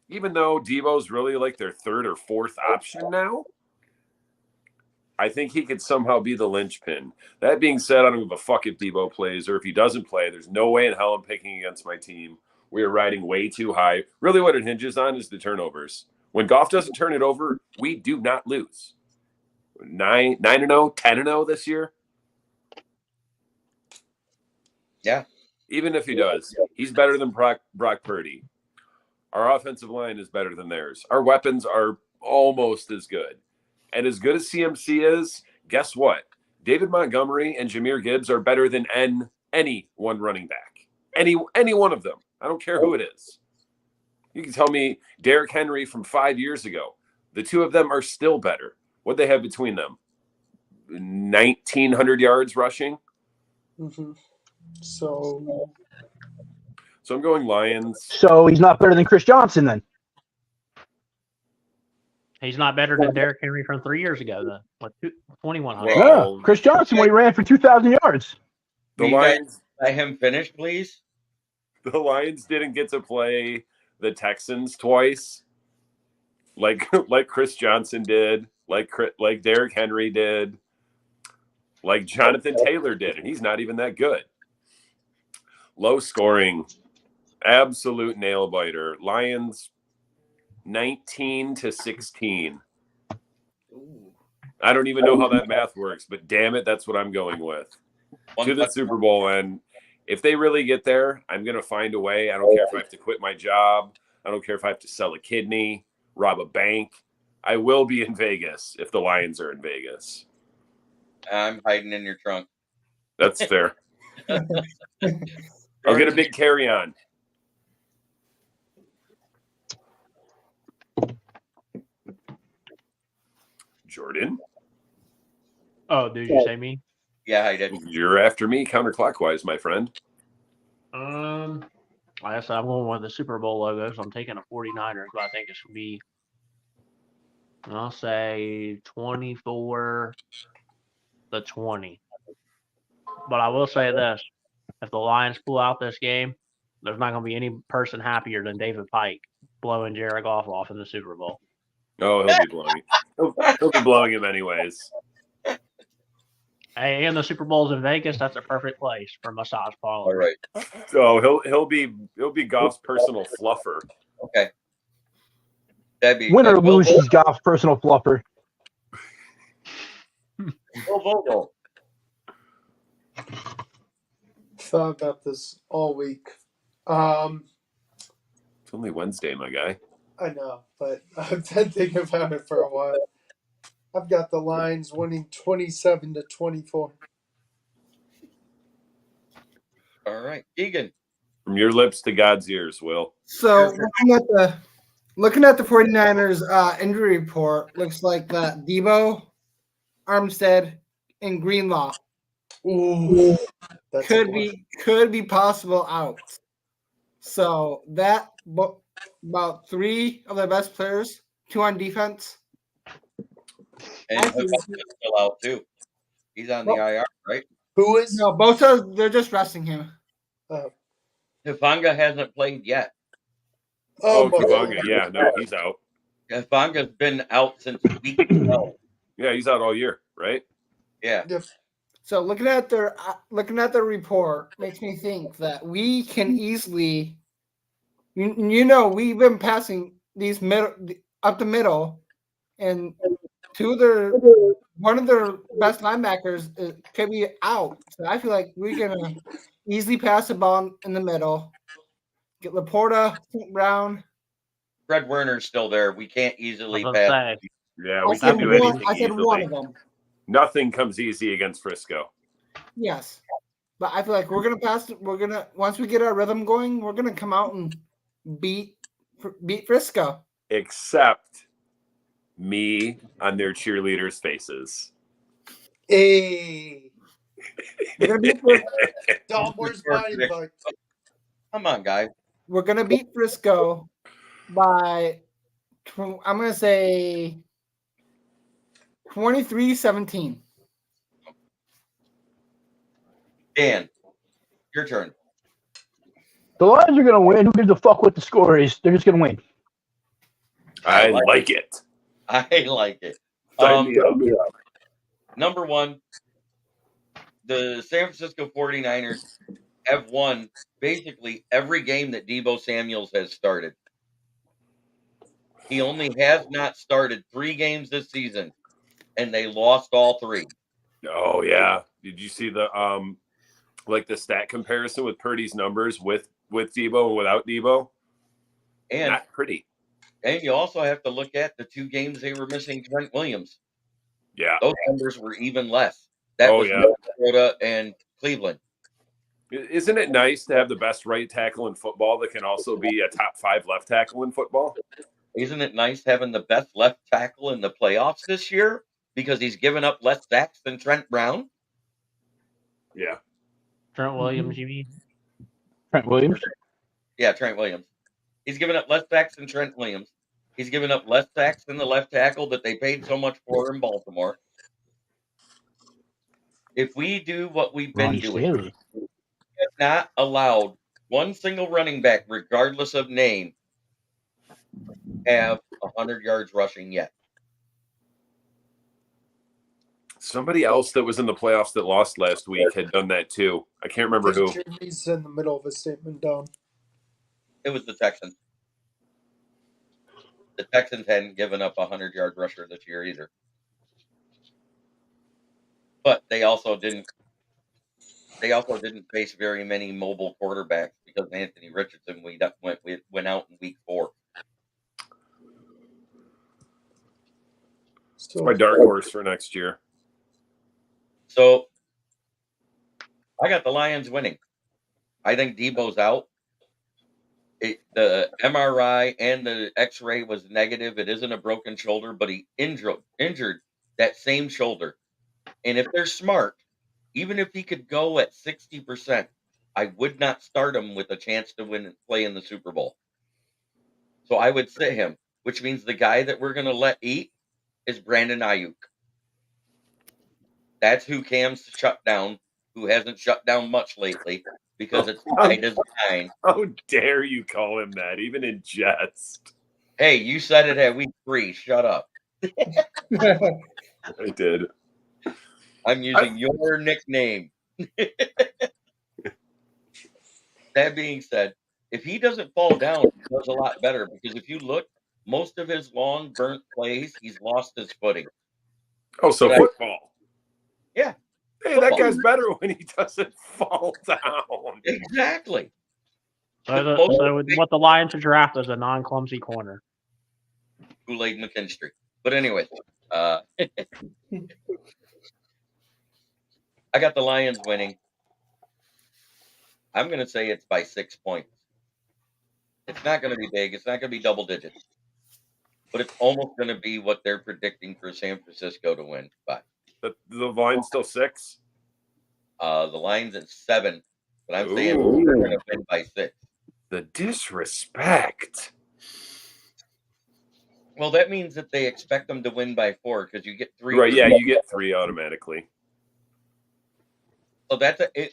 Even though Deebo's really like their third or fourth option now, I think he could somehow be the linchpin. That being said, I don't give a fuck if Deebo plays or if he doesn't play. There's no way in hell I'm picking against my team. We are riding way too high. Really what it hinges on is the turnovers. When Goff doesn't turn it over, we do not lose. 9-0, 10-0 this year. Yeah. Even if he does, he's better than Brock Purdy. Our offensive line is better than theirs. Our weapons are almost as good. And as good as CMC is, guess what? David Montgomery and Jahmyr Gibbs are better than any one running back. Any one of them. I don't care who it is. You can tell me Derrick Henry from 5 years ago. The two of them are still better. What they have between them? 1,900 yards rushing. Mm-hmm. So I'm going Lions. So he's not better than Chris Johnson then. He's not better than Derrick Henry from 3 years ago, then. What, 2,100? Well, Yeah, Chris Johnson when he ran for 2,000 yards. The Will you guys Lions. let him finish, please? The Lions didn't get to play the Texans twice, like Chris Johnson did, like Derrick Henry did, like Jonathan Taylor did, and he's not even that good. Low scoring, absolute nail biter. Lions 19-16. I don't even know how that math works, but damn it, that's what I'm going with. To the Super Bowl, and if they really get there, I'm going to find a way. I don't care if I have to quit my job. I don't care if I have to sell a kidney, rob a bank. I will be in Vegas if the Lions are in Vegas. I'm hiding in your trunk. That's fair. I'll get a big carry-on. Jordan? Oh, did you say me? Yeah, I did. You're after me counterclockwise, my friend. Like I said, I'm going with the Super Bowl logo, so I'm taking a 49ers, but I think it's going to be, I'll say 24-20. But I will say this. If the Lions pull out this game, there's not going to be any person happier than David Pike blowing Jared Goff off in the Super Bowl. Oh, he'll be blowing. He'll be blowing him anyways. Hey, and the Super Bowl's in Vegas. That's a perfect place for massage parlor. All right. So he'll be Goff's personal fluffer. Okay. Debbie. Win or lose, he's Goff's personal fluffer. Go. thought about this all week. It's only Wednesday, my guy. I know, but I've been thinking about it for a while. I've got the Lions winning 27-24. All right. Egan. From your lips to God's ears, Will. So looking at the 49ers injury report, looks like that Debo, Armstead, and Greenlaw Ooh, that's could be possible out. So that about three of their best players, two on defense. And Hufanga is still out, too. He's on the IR, right? Who is? No, both of they're just resting him. Hufanga hasn't played yet. Oh, my Hufanga. God. Yeah, no, he's out. Hufanga's been out since week 12. Yeah, he's out all year, right? Yeah. Yep. So looking at their report makes me think that we can easily, we've been passing these up the middle, and one of their best linebackers could be out. So I feel like we're gonna easily pass the ball in the middle. Get Laporta, Brown. Fred Werner's still there. We can't easily pass. Yeah, we can do anything I said easily. one of them. Nothing comes easy against Frisco. Yes, but I feel like we're gonna pass. Once we get our rhythm going, we're gonna come out and beat Frisco. Except me on their cheerleaders' faces. Hey. We're gonna beat Frisco. Dom, where's my invite? Come on, guys. We're gonna beat Frisco by, I'm gonna say 23-17. Dan, your turn. The Lions are going to win. Who gives a fuck what the score is? They're just going to win. I like it. I like it. Sign me up. Number one, the San Francisco 49ers have won basically every game that Deebo Samuels has started. He only has not started 3 games this season, and they lost all 3. Oh yeah. Did you see the like the stat comparison with Purdy's numbers with Deebo and without Deebo? And Not pretty. And you also have to look at the 2 games they were missing Trent Williams. Yeah. Those numbers were even less. That was Minnesota and Cleveland. Isn't it nice to have the best right tackle in football that can also be a top 5 left tackle in football? Isn't it nice having the best left tackle in the playoffs this year because he's given up less sacks than Trent Brown? Yeah. Trent Williams, you mean? Trent Williams? Yeah, Trent Williams. He's given up less sacks than Trent Williams. He's given up less sacks than the left tackle that they paid so much for in Baltimore. If we do what we've been doing, we have not allowed one single running back, regardless of name, have 100 yards rushing yet. Somebody else that was in the playoffs that lost last week had done that too. I can't remember who. Jimmy's in the middle of a statement down. It was the Texans. The Texans hadn't given up a 100-yard rusher this year either. But they also didn't face very many mobile quarterbacks because Anthony Richardson went out in week 4. It's my dark horse for next year. So I got the Lions winning. I think Deebo's out. The MRI and the X-ray was negative. It isn't a broken shoulder, but he injured that same shoulder. And if they're smart, even if he could go at 60%, I would not start him with a chance to win and play in the Super Bowl. So I would sit him, which means the guy that we're going to let eat is Brandon Ayuk. That's who Cam's shut down, who hasn't shut down much lately because it's by design. How dare you call him that, even in jest? Hey, you said it at week 3. Shut up. I did. I'm using your nickname. That being said, if he doesn't fall down, he does a lot better because if you look, most of his long burnt plays, he's lost his footing. Oh, so But football. Yeah. Hey, that guy's better when he doesn't fall down. Exactly. So what the Lions should draft is a non-clumsy corner. Kool-Aid McKinstry. But anyways, I got the Lions winning. I'm going to say it's by 6 points. It's not going to be big. It's not going to be double digits. But it's almost going to be what they're predicting for San Francisco to win by. The line's still 6? The line's at 7. But I'm saying they're going to win by 6. The disrespect. Well, that means that they expect them to win by 4 because you get 3. Right, yeah, you get 3 automatically. So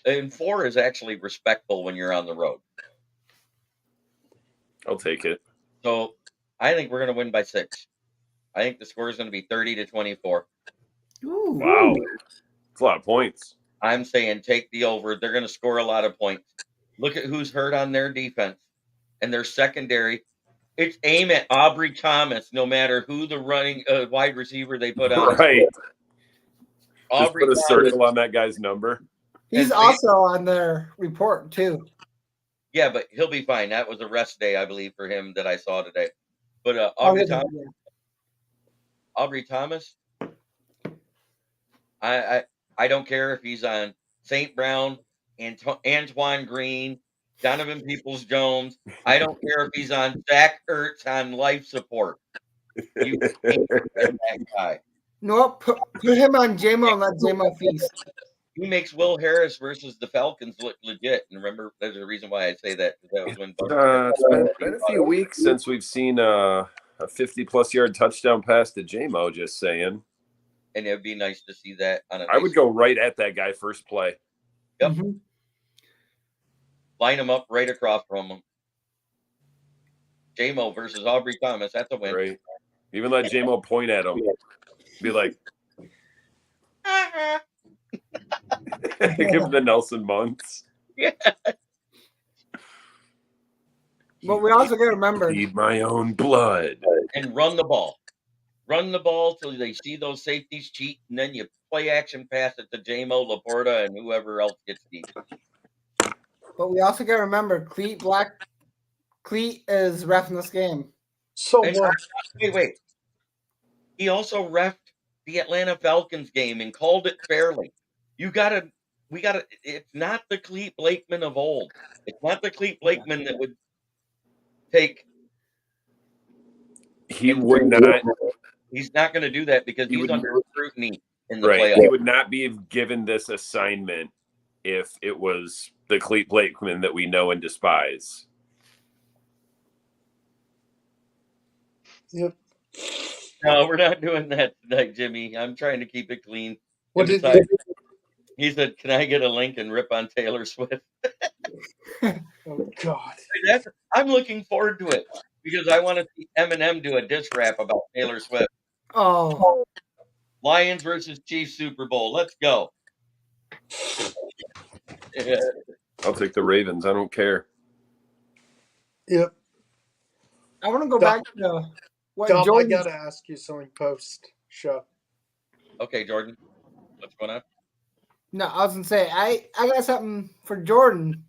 and 4 is actually respectful when you're on the road. I'll take it. So I think we're going to win by 6. I think the score is going to be 30-24. Ooh. Wow. That's a lot of points. I'm saying take the over. They're going to score a lot of points. Look at who's hurt on their defense and their secondary. It's aim at Aubrey Thomas, no matter who the running wide receiver they put out. Right. Aubrey Just put a circle on that guy's number. He's also on their report, too. Yeah, but he'll be fine. That was a rest day, I believe, for him that I saw today. But Aubrey Thomas, I don't care if he's on St. Brown, Antoine Green, Donovan Peoples-Jones. I don't care if he's on Zach Ertz on life support. You can't get that guy. No, put him on JMO, not JMO Feast. He makes Will Harris versus the Falcons look legit. And remember, there's a reason why I say that. That was when it's been a few weeks since we've seen a 50-plus yard touchdown pass to JMO, just saying. And it would be nice to see that. I would go right at that guy first play. Yep. Mm-hmm. Line them up right across from them. J-Mo versus Aubrey Thomas. That's a win. Right. Even let J-Mo point at him. Be like, give him the Nelson Muntz. Yeah. But we also got to remember. Need my own blood. And run the ball. Run the ball till they see those safeties cheat, and then you play action pass it to J-Mo, Laporta, and whoever else gets deep. But we also got to remember, Cleat is reffing this game. So And, what? wait. He also reffed the Atlanta Falcons game and called it fairly. It's not the Cleat Blakeman of old. It's not the Cleat Blakeman that would take. He would not. He's not going to do that because he's under scrutiny in the playoffs. He would not be given this assignment if it was the Cleat Blakeman that we know and despise. Yep. No, we're not doing that tonight, Jimmy. I'm trying to keep it clean. What did besides, he said, "Can I get a link and rip on Taylor Swift?" Oh God. I'm looking forward to it because I want to see Eminem do a diss rap about Taylor Swift. Oh. Lions versus Chiefs Super Bowl. Let's go. Yeah. I'll take the Ravens. I don't care. Yep. I want to go back to what Dom, I Jordan. gotta ask you something post show. Okay, Jordan. What's going on? No, I was gonna say I got something for Jordan.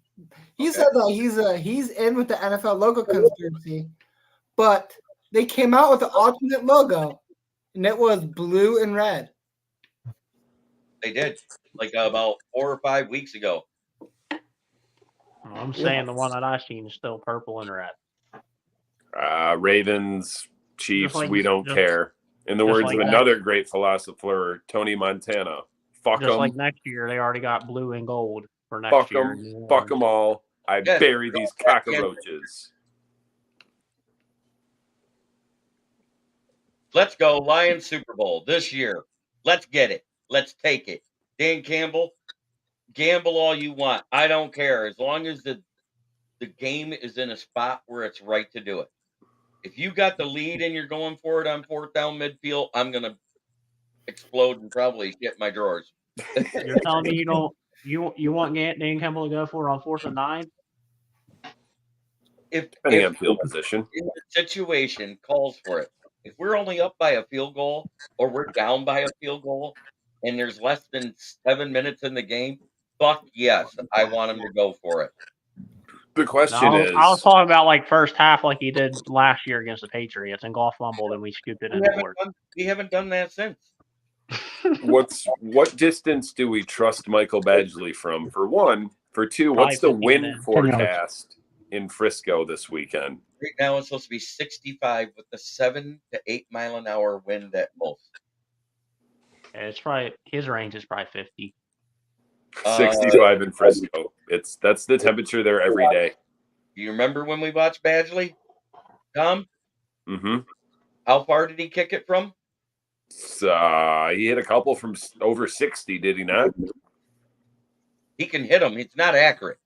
He said that he's in with the NFL logo conspiracy, but they came out with an alternate logo, and it was blue and red. They did, like about 4 or 5 weeks ago. I'm saying the one that I've seen is still purple and red. Ravens, Chiefs, we don't care. In the just words like of that. another great philosopher, Tony Montana, fuck Just them, like next year, they already got blue and gold for next year. fuck them all. I bury these cockroaches. Let's go Lions Super Bowl this year. Let's get it. Let's take it. Dan Campbell, gamble all you want. I don't care as long as the game is in a spot where it's right to do it. If you got the lead and you're going for it on 4th down midfield, I'm gonna explode and probably shit my drawers. You're telling me you want Dan Campbell to go for it on 4th and 9? If on field position, in the situation calls for it. If we're only up by a field goal or we're down by a field goal and there's less than 7 minutes in the game, fuck yes, I want him to go for it. The question is, I was talking about like first half, like he did last year against the Patriots, and golf fumbled, and we scooped it in the board. We haven't done that since. what distance do we trust Michael Badgley from? For one, for two, Probably what's the 50 wind minutes. forecast in Frisco this weekend? Right now it's supposed to be 65 with a 7 to 8 mile an hour wind at most. Yeah, it's probably his range is probably 50. 65 in Frisco. That's the temperature there every day. Do you remember when we watched Badgley, Tom? Mm-hmm. How far did he kick it from? He hit a couple from over 60, did he not? He can hit them. It's not accurate.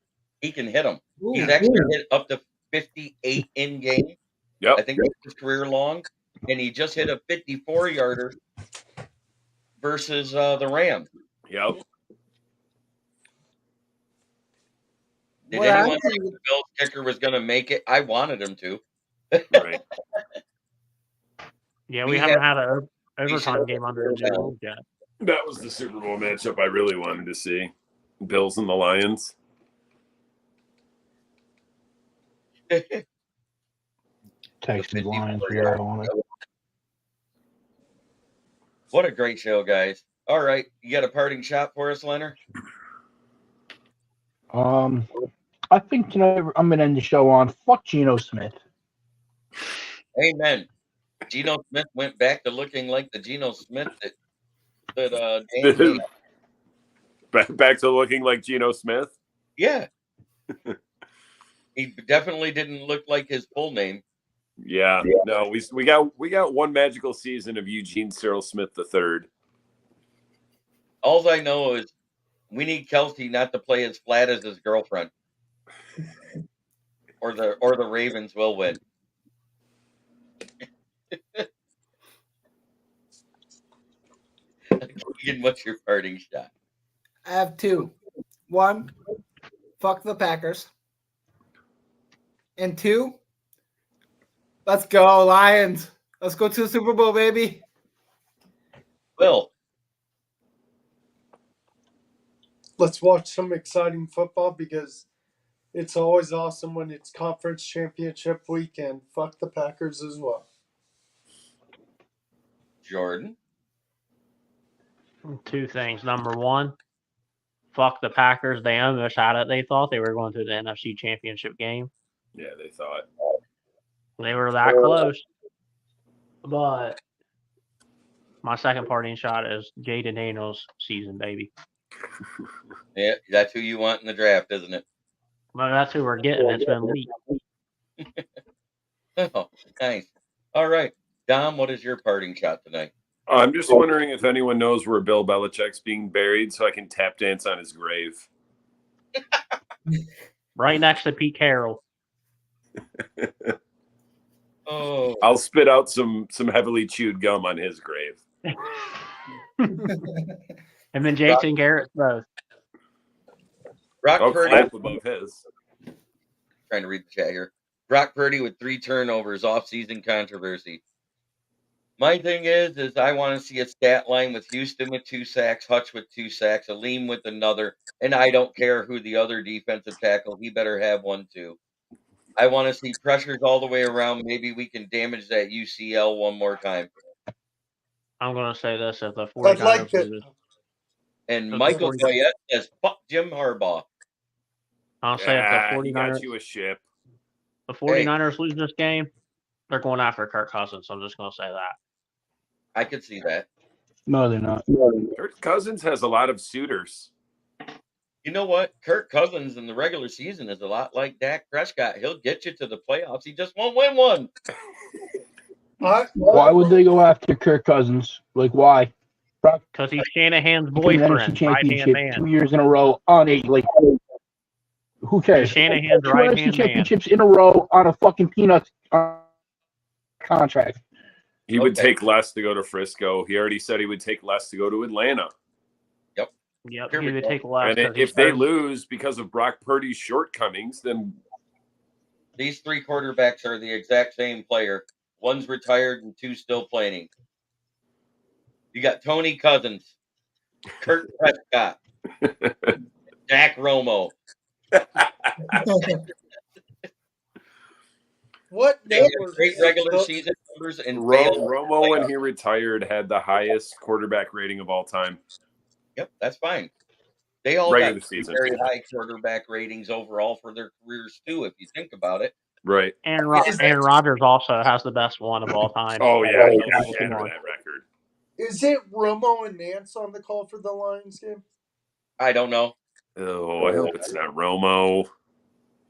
He can hit them. He's actually hit up to 58 in game. Yep. I think that's his career long. And he just hit a 54-yarder versus the Rams. Yep. Did anyone think the Bills kicker was going to make it? I wanted him to. Right. Yeah, we haven't had an overtime game under the new yet. That was the Super Bowl matchup I really wanted to see. Bills and the Lions. Texans, Lions, we are on it. What a great show, guys. All right. You got a parting shot for us, Leonard? I think tonight I'm going to end the show on fuck Geno Smith. Amen. Geno Smith went back to looking like the Geno Smith that Dan Back to looking like Geno Smith? Yeah. He definitely didn't look like his full name. Yeah. No, we got one magical season of Eugene Cyril Smith III. All I know is We need Kelsey not to play as flat as his girlfriend. Or the Ravens will win. Keegan, what's your parting shot? I have two. One, fuck the Packers. And two, let's go, Lions. Let's go to the Super Bowl, baby. Will. Let's watch some exciting football because it's always awesome when it's conference championship weekend. Fuck the Packers as well. Jordan. Two things. Number one, fuck the Packers. They almost had it. They thought they were going to the NFC Championship game. Yeah, they thought. They were that close. But my second parting shot is Jaden Daniels' season, baby. Yeah, that's who you want in the draft, isn't it? Well, that's who we're getting. It's been leaked. Oh, nice. All right. Dom, what is your parting shot tonight? I'm just wondering if anyone knows where Bill Belichick's being buried so I can tap dance on his grave. Right next to Pete Carroll. Oh, I'll spit out some heavily chewed gum on his grave. And then Jason Garrett's both. Brock I'll Purdy. clap above his. Trying to read the chat here. Brock Purdy with 3 turnovers, off-season controversy. My thing is I want to see a stat line with Houston with 2 sacks, Hutch with 2 sacks, Aleem with another, and I don't care who the other defensive tackle. He better have one too. I want to see pressures all the way around. Maybe we can damage that UCL one more time. I'm going to say this. If the I'd 49ers like to. lose, And Okay. Michael Goyette says, fuck Jim Harbaugh. I'll say if Yeah, the he got 49ers, you a ship. the 49ers lose this game, they're going after Kirk Cousins. I'm just going to say that. I could see that. No, they're not. Kirk Cousins has a lot of suitors. You know what? Kirk Cousins in the regular season is a lot like Dak Prescott. He'll get you to the playoffs. He just won't win one. Why would they go after Kirk Cousins? Like, why? Because he's Shanahan's boyfriend, right-hand man. 2 years in a row on a, like, who cares? He's Shanahan's 2 NFC right-hand man. championships in a row on a fucking peanuts contract. He would take less to go to Frisco. He already said he would take less to go to Atlanta. Yep, Here he we would go. take less. And if they lose because of Brock Purdy's shortcomings, then These 3 quarterbacks are the exact same player. One's retired and 2 still playing. You got Tony Cousins, Kirk Prescott, Jack Romo. What They have network? great regular season numbers and failed. Romo, when he retired, had the highest quarterback rating of all time. Yep, that's fine. They all Regular got season. very high quarterback ratings overall for their careers too, if you think about it. Right. Aaron Rodgers also has the best one of all time. Oh, yeah. He Come got shatter on. that record. Is it Romo and Nance on the call for the Lions game? I don't know. Oh, I hope it's not Romo.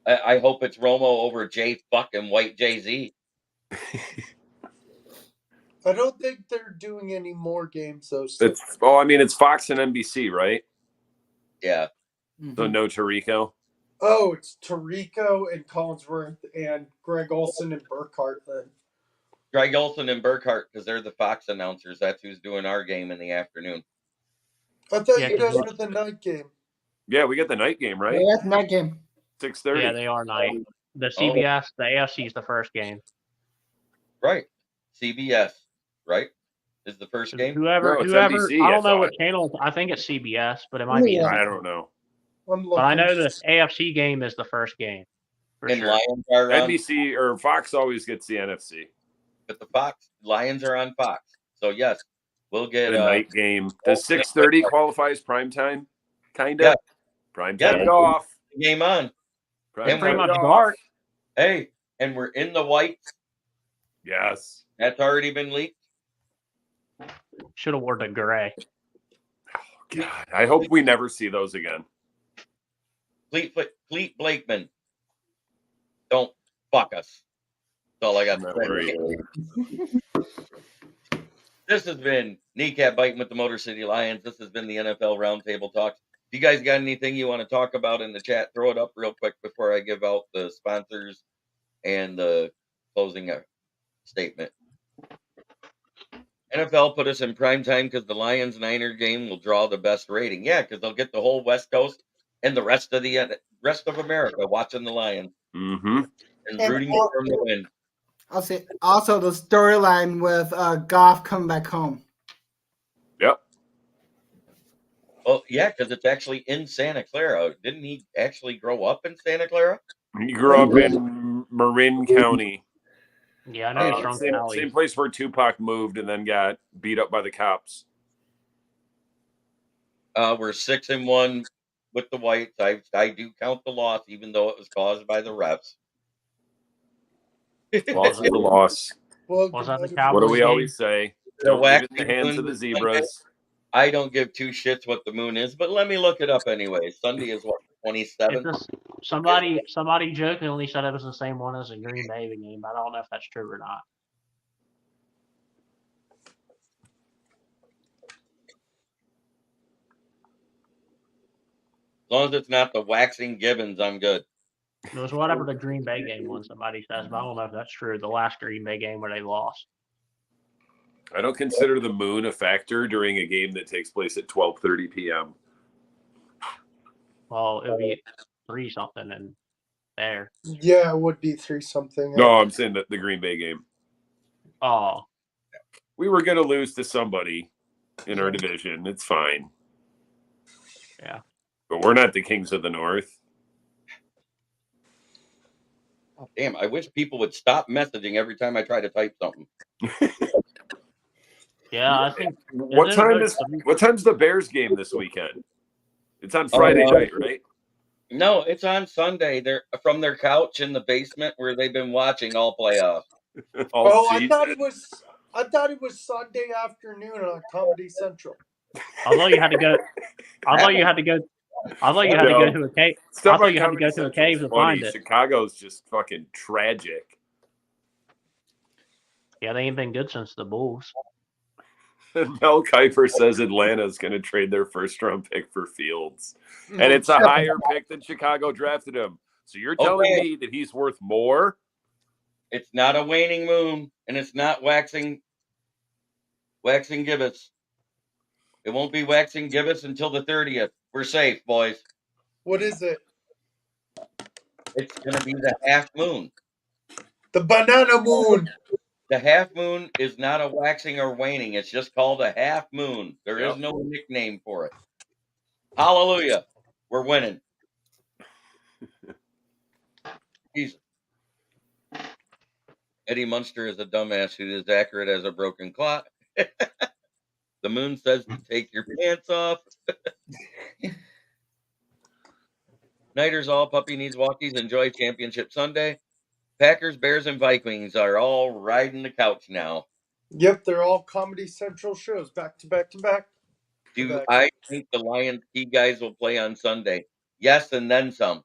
I hope it's Romo over J fucking White Jay-Z. I don't think they're doing any more games though. It's Fox and NBC, right? Yeah. So no Tirico. Oh, it's Tirico and Collinsworth and Greg Olson and Burkhardt then. Greg Olson and Burkhardt, because they're the Fox announcers. That's who's doing our game in the afternoon. I thought Yeah, you guys 'cause- were the night game. Yeah, we got the night game, right? Yeah, that's night game. 6:30. Yeah, they are night. The CBS, the AFC is the first game. Right. CBS, right? Is the first game? Whoever, No, it's whoever. NBC, I I don't know what thought. channel. I think it's CBS, but it might be. Yeah. NBC. I don't know. But I know the AFC game is the first game. For And sure. Lions are on, NBC or Fox always gets the NFC. but the Lions are on Fox. So yes, we'll get The night game. Does 6:30 qualify as prime time? Kind of. Yeah. Prime Yeah. time it off. game on. Prime And time pretty it much off. dark. Hey, and we're in the whites. Yes. That's already been leaked. Should have worn the gray. God, I hope we never see those again. Fleet Blakeman. Don't fuck us. That's all I got Not to say. worried. This has been Kneecap Biting with the Motor City Lions. This has been the NFL Roundtable Talks. If you guys got anything you want to talk about in the chat, throw it up real quick before I give out the sponsors and the closing statement. NFL put us in prime time because the Lions-Niner game will draw the best rating. Yeah, because they'll get the whole West Coast and the rest of America watching the Lions and rooting for them to win. I'll say also the storyline with Goff coming back home. Yep. Well, yeah, because it's actually in Santa Clara. Didn't he actually grow up in Santa Clara? He grew up in Marin County. Yeah, I know he's from Cali. Same place where Tupac moved and then got beat up by the cops. We're 6-1 with the Whites. I do count the loss, even though it was caused by the refs. Loss is the loss. Was that the Cowboys What do we game? always say? The Don't leave it in waxing the hands moon of the was zebras. I don't give two shits what the moon is, but let me look it up anyway. Sunday is what, 27th? Somebody jokingly said it was the same one as the Green Bay game, but I don't know if that's true or not. As long as it's not the waxing gibbons, I'm good. It was whatever the Green Bay game was, somebody says, but I don't know if that's true. The last Green Bay game where they lost. I don't consider the moon a factor during a game that takes place at 12:30 p.m. Well, it would be 3-something in there. Yeah, it would be 3-something. No, I'm saying that the Green Bay game. Oh. We were going to lose to somebody in our division. It's fine. Yeah. But we're not the Kings of the North. Oh, damn, I wish people would stop messaging every time I try to type something. Yeah, I think. What time's the Bears game this weekend? It's on Friday night, right? No, it's on Sunday. They're from their couch in the basement where they've been watching all playoffs. I thought it was Sunday afternoon on Comedy Central. I thought you had to go. I thought you had to go to a cave. I thought you had to go to a cave to find it. Chicago's just fucking tragic. Yeah, they ain't been good since the Bulls. Mel Kiper says Atlanta's going to trade their first-round pick for Fields. And it's a higher pick than Chicago drafted him. So you're telling me that he's worth more? It's not a waning moon, and it's not waxing gibbous. It won't be waxing gibbous until the 30th. We're safe, boys. What is it? It's going to be the half moon. The banana moon. The half moon is not a waxing or waning. It's just called a half moon. There is no nickname for it. Hallelujah. We're winning. Jesus. Eddie Munster is a dumbass who is accurate as a broken clock. The moon says to take your pants off. Nighters all puppy needs walkies. Enjoy Championship Sunday. Packers, Bears, and Vikings are all riding the couch now. Yep, they're all Comedy Central shows, back to back to back. I think the Lions key guys will play on Sunday? Yes, and then some.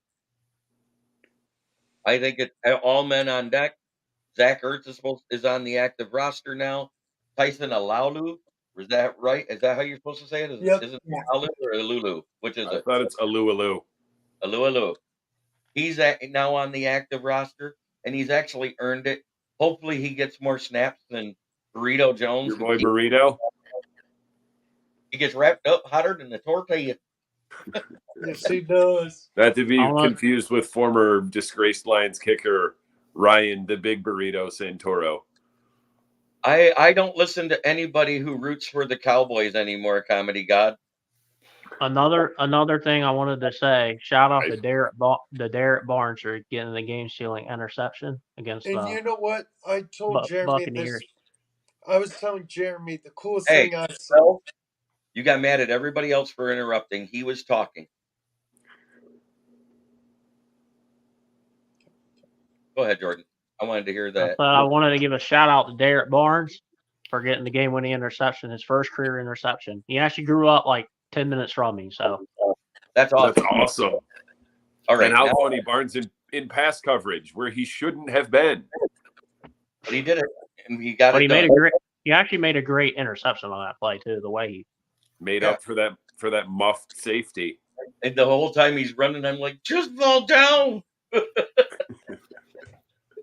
I think it's all men on deck. Zach Ertz is on the active roster now. Tyson Alaulu, is that right? Is that how you're supposed to say it? Is it Alaulu or Alulu? Which is it? I thought it's Alu. Alulu. He's now on the active roster, and he's actually earned it. Hopefully he gets more snaps than Burrito Jones. Your boy Burrito? He gets wrapped up hotter than the tortilla. Yes, he does. Not to be confused with former disgraced Lions kicker Ryan, the Big Burrito Santoro. I don't listen to anybody who roots for the Cowboys anymore, Comedy God. Another thing I wanted to say, shout out to Derek Barnes for getting the game-sealing interception against and you know what? I told Jeremy Buccaneers. this. I was telling Jeremy the coolest thing I saw. Well, you got mad at everybody else for interrupting. He was talking. Go ahead, Jordan. I wanted to hear that. I wanted to give a shout out to Derek Barnes for getting the game-winning interception, his first career interception. He actually grew up like 10 minutes from me, so that's awesome. That's awesome. All right, and how funny Barnes in pass coverage where he shouldn't have been. But he did it, and he got it done. He actually made a great interception on that play too. The way he made up for that muffed safety. And the whole time he's running, I'm like, just fall down.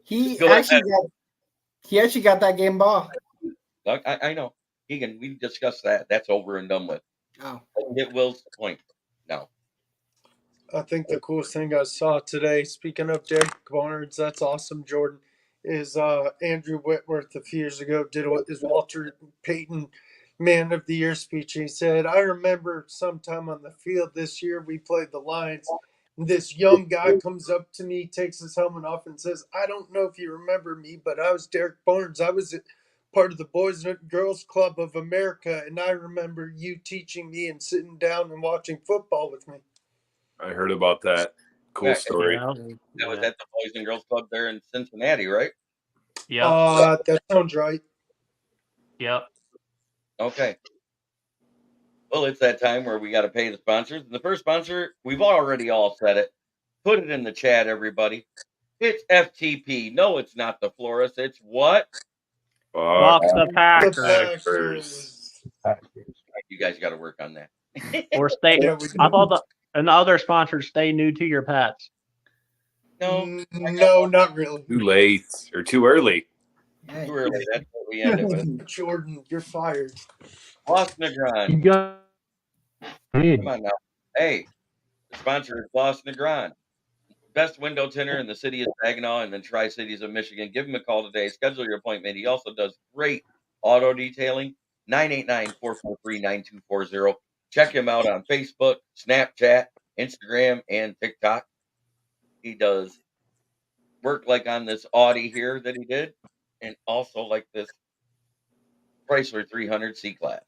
He Go actually ahead. got that game ball. I know. Keegan, we discussed that. That's over and done with. Oh. Get Will's point. No. I think the coolest thing I saw today, speaking of Derek Barnes, that's awesome, Jordan, is Andrew Whitworth a few years ago did his Walter Payton Man of the Year speech. He said, I remember sometime on the field this year, we played the Lions. And this young guy comes up to me, takes his helmet off, and says, I don't know if you remember me, but I was Derek Barnes. I was part of the Boys and Girls Club of America, and I remember you teaching me and sitting down and watching football with me. I heard about that. Cool story. Yeah. That was at the Boys and Girls Club there in Cincinnati, right? Yep. That sounds right. Yep. Okay. Well, it's that time where we got to pay the sponsors. And the first sponsor, we've already all said it. Put it in the chat, everybody. It's FTP. No, it's not the Florist. It's what? Bucks the The Packers. Packers. You guys got to work on that. Or stay. Yeah, we I thought and the other sponsors stay new to your pets. No, No, not really. Too late or too early. too early. That's what we ended with. Jordan, you're fired. Lost Negron. You got Come on now. Hey, the sponsor is Lost Negron. Best window tinner in the city of Saginaw and the Tri-Cities of Michigan. Give him a call today. Schedule your appointment. He also does great auto detailing. 989-443-9240. Check him out on Facebook, Snapchat, Instagram, and TikTok. He does work like on this Audi here that he did, and also like this Chrysler 300 C-Class.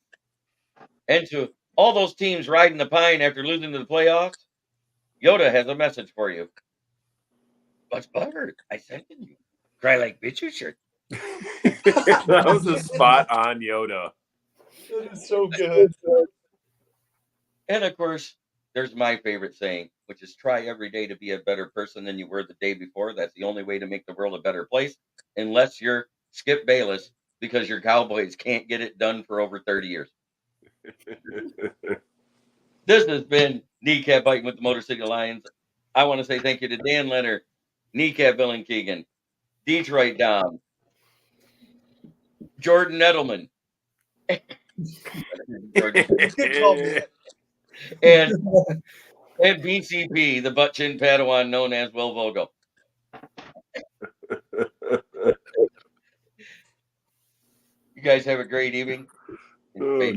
And to all those teams riding the pine after losing to the playoffs, Yoda has a message for you. What's buttered? I sent it you. Cry like bitch, you should. That was a spot on Yoda. That is so good. And of course, there's my favorite saying, which is try every day to be a better person than you were the day before. That's the only way to make the world a better place, unless you're Skip Bayless, because your Cowboys can't get it done for over 30 years. This has been Kneecap Biting with the Motor City Lions. I want to say thank you to Dan Leonard, Kneecap Bill and Keegan, Detroit Dom, Jordan Edelman, Good call, man. and BCP, the butt chin Padawan known as Will Vogel. You guys have a great evening. Now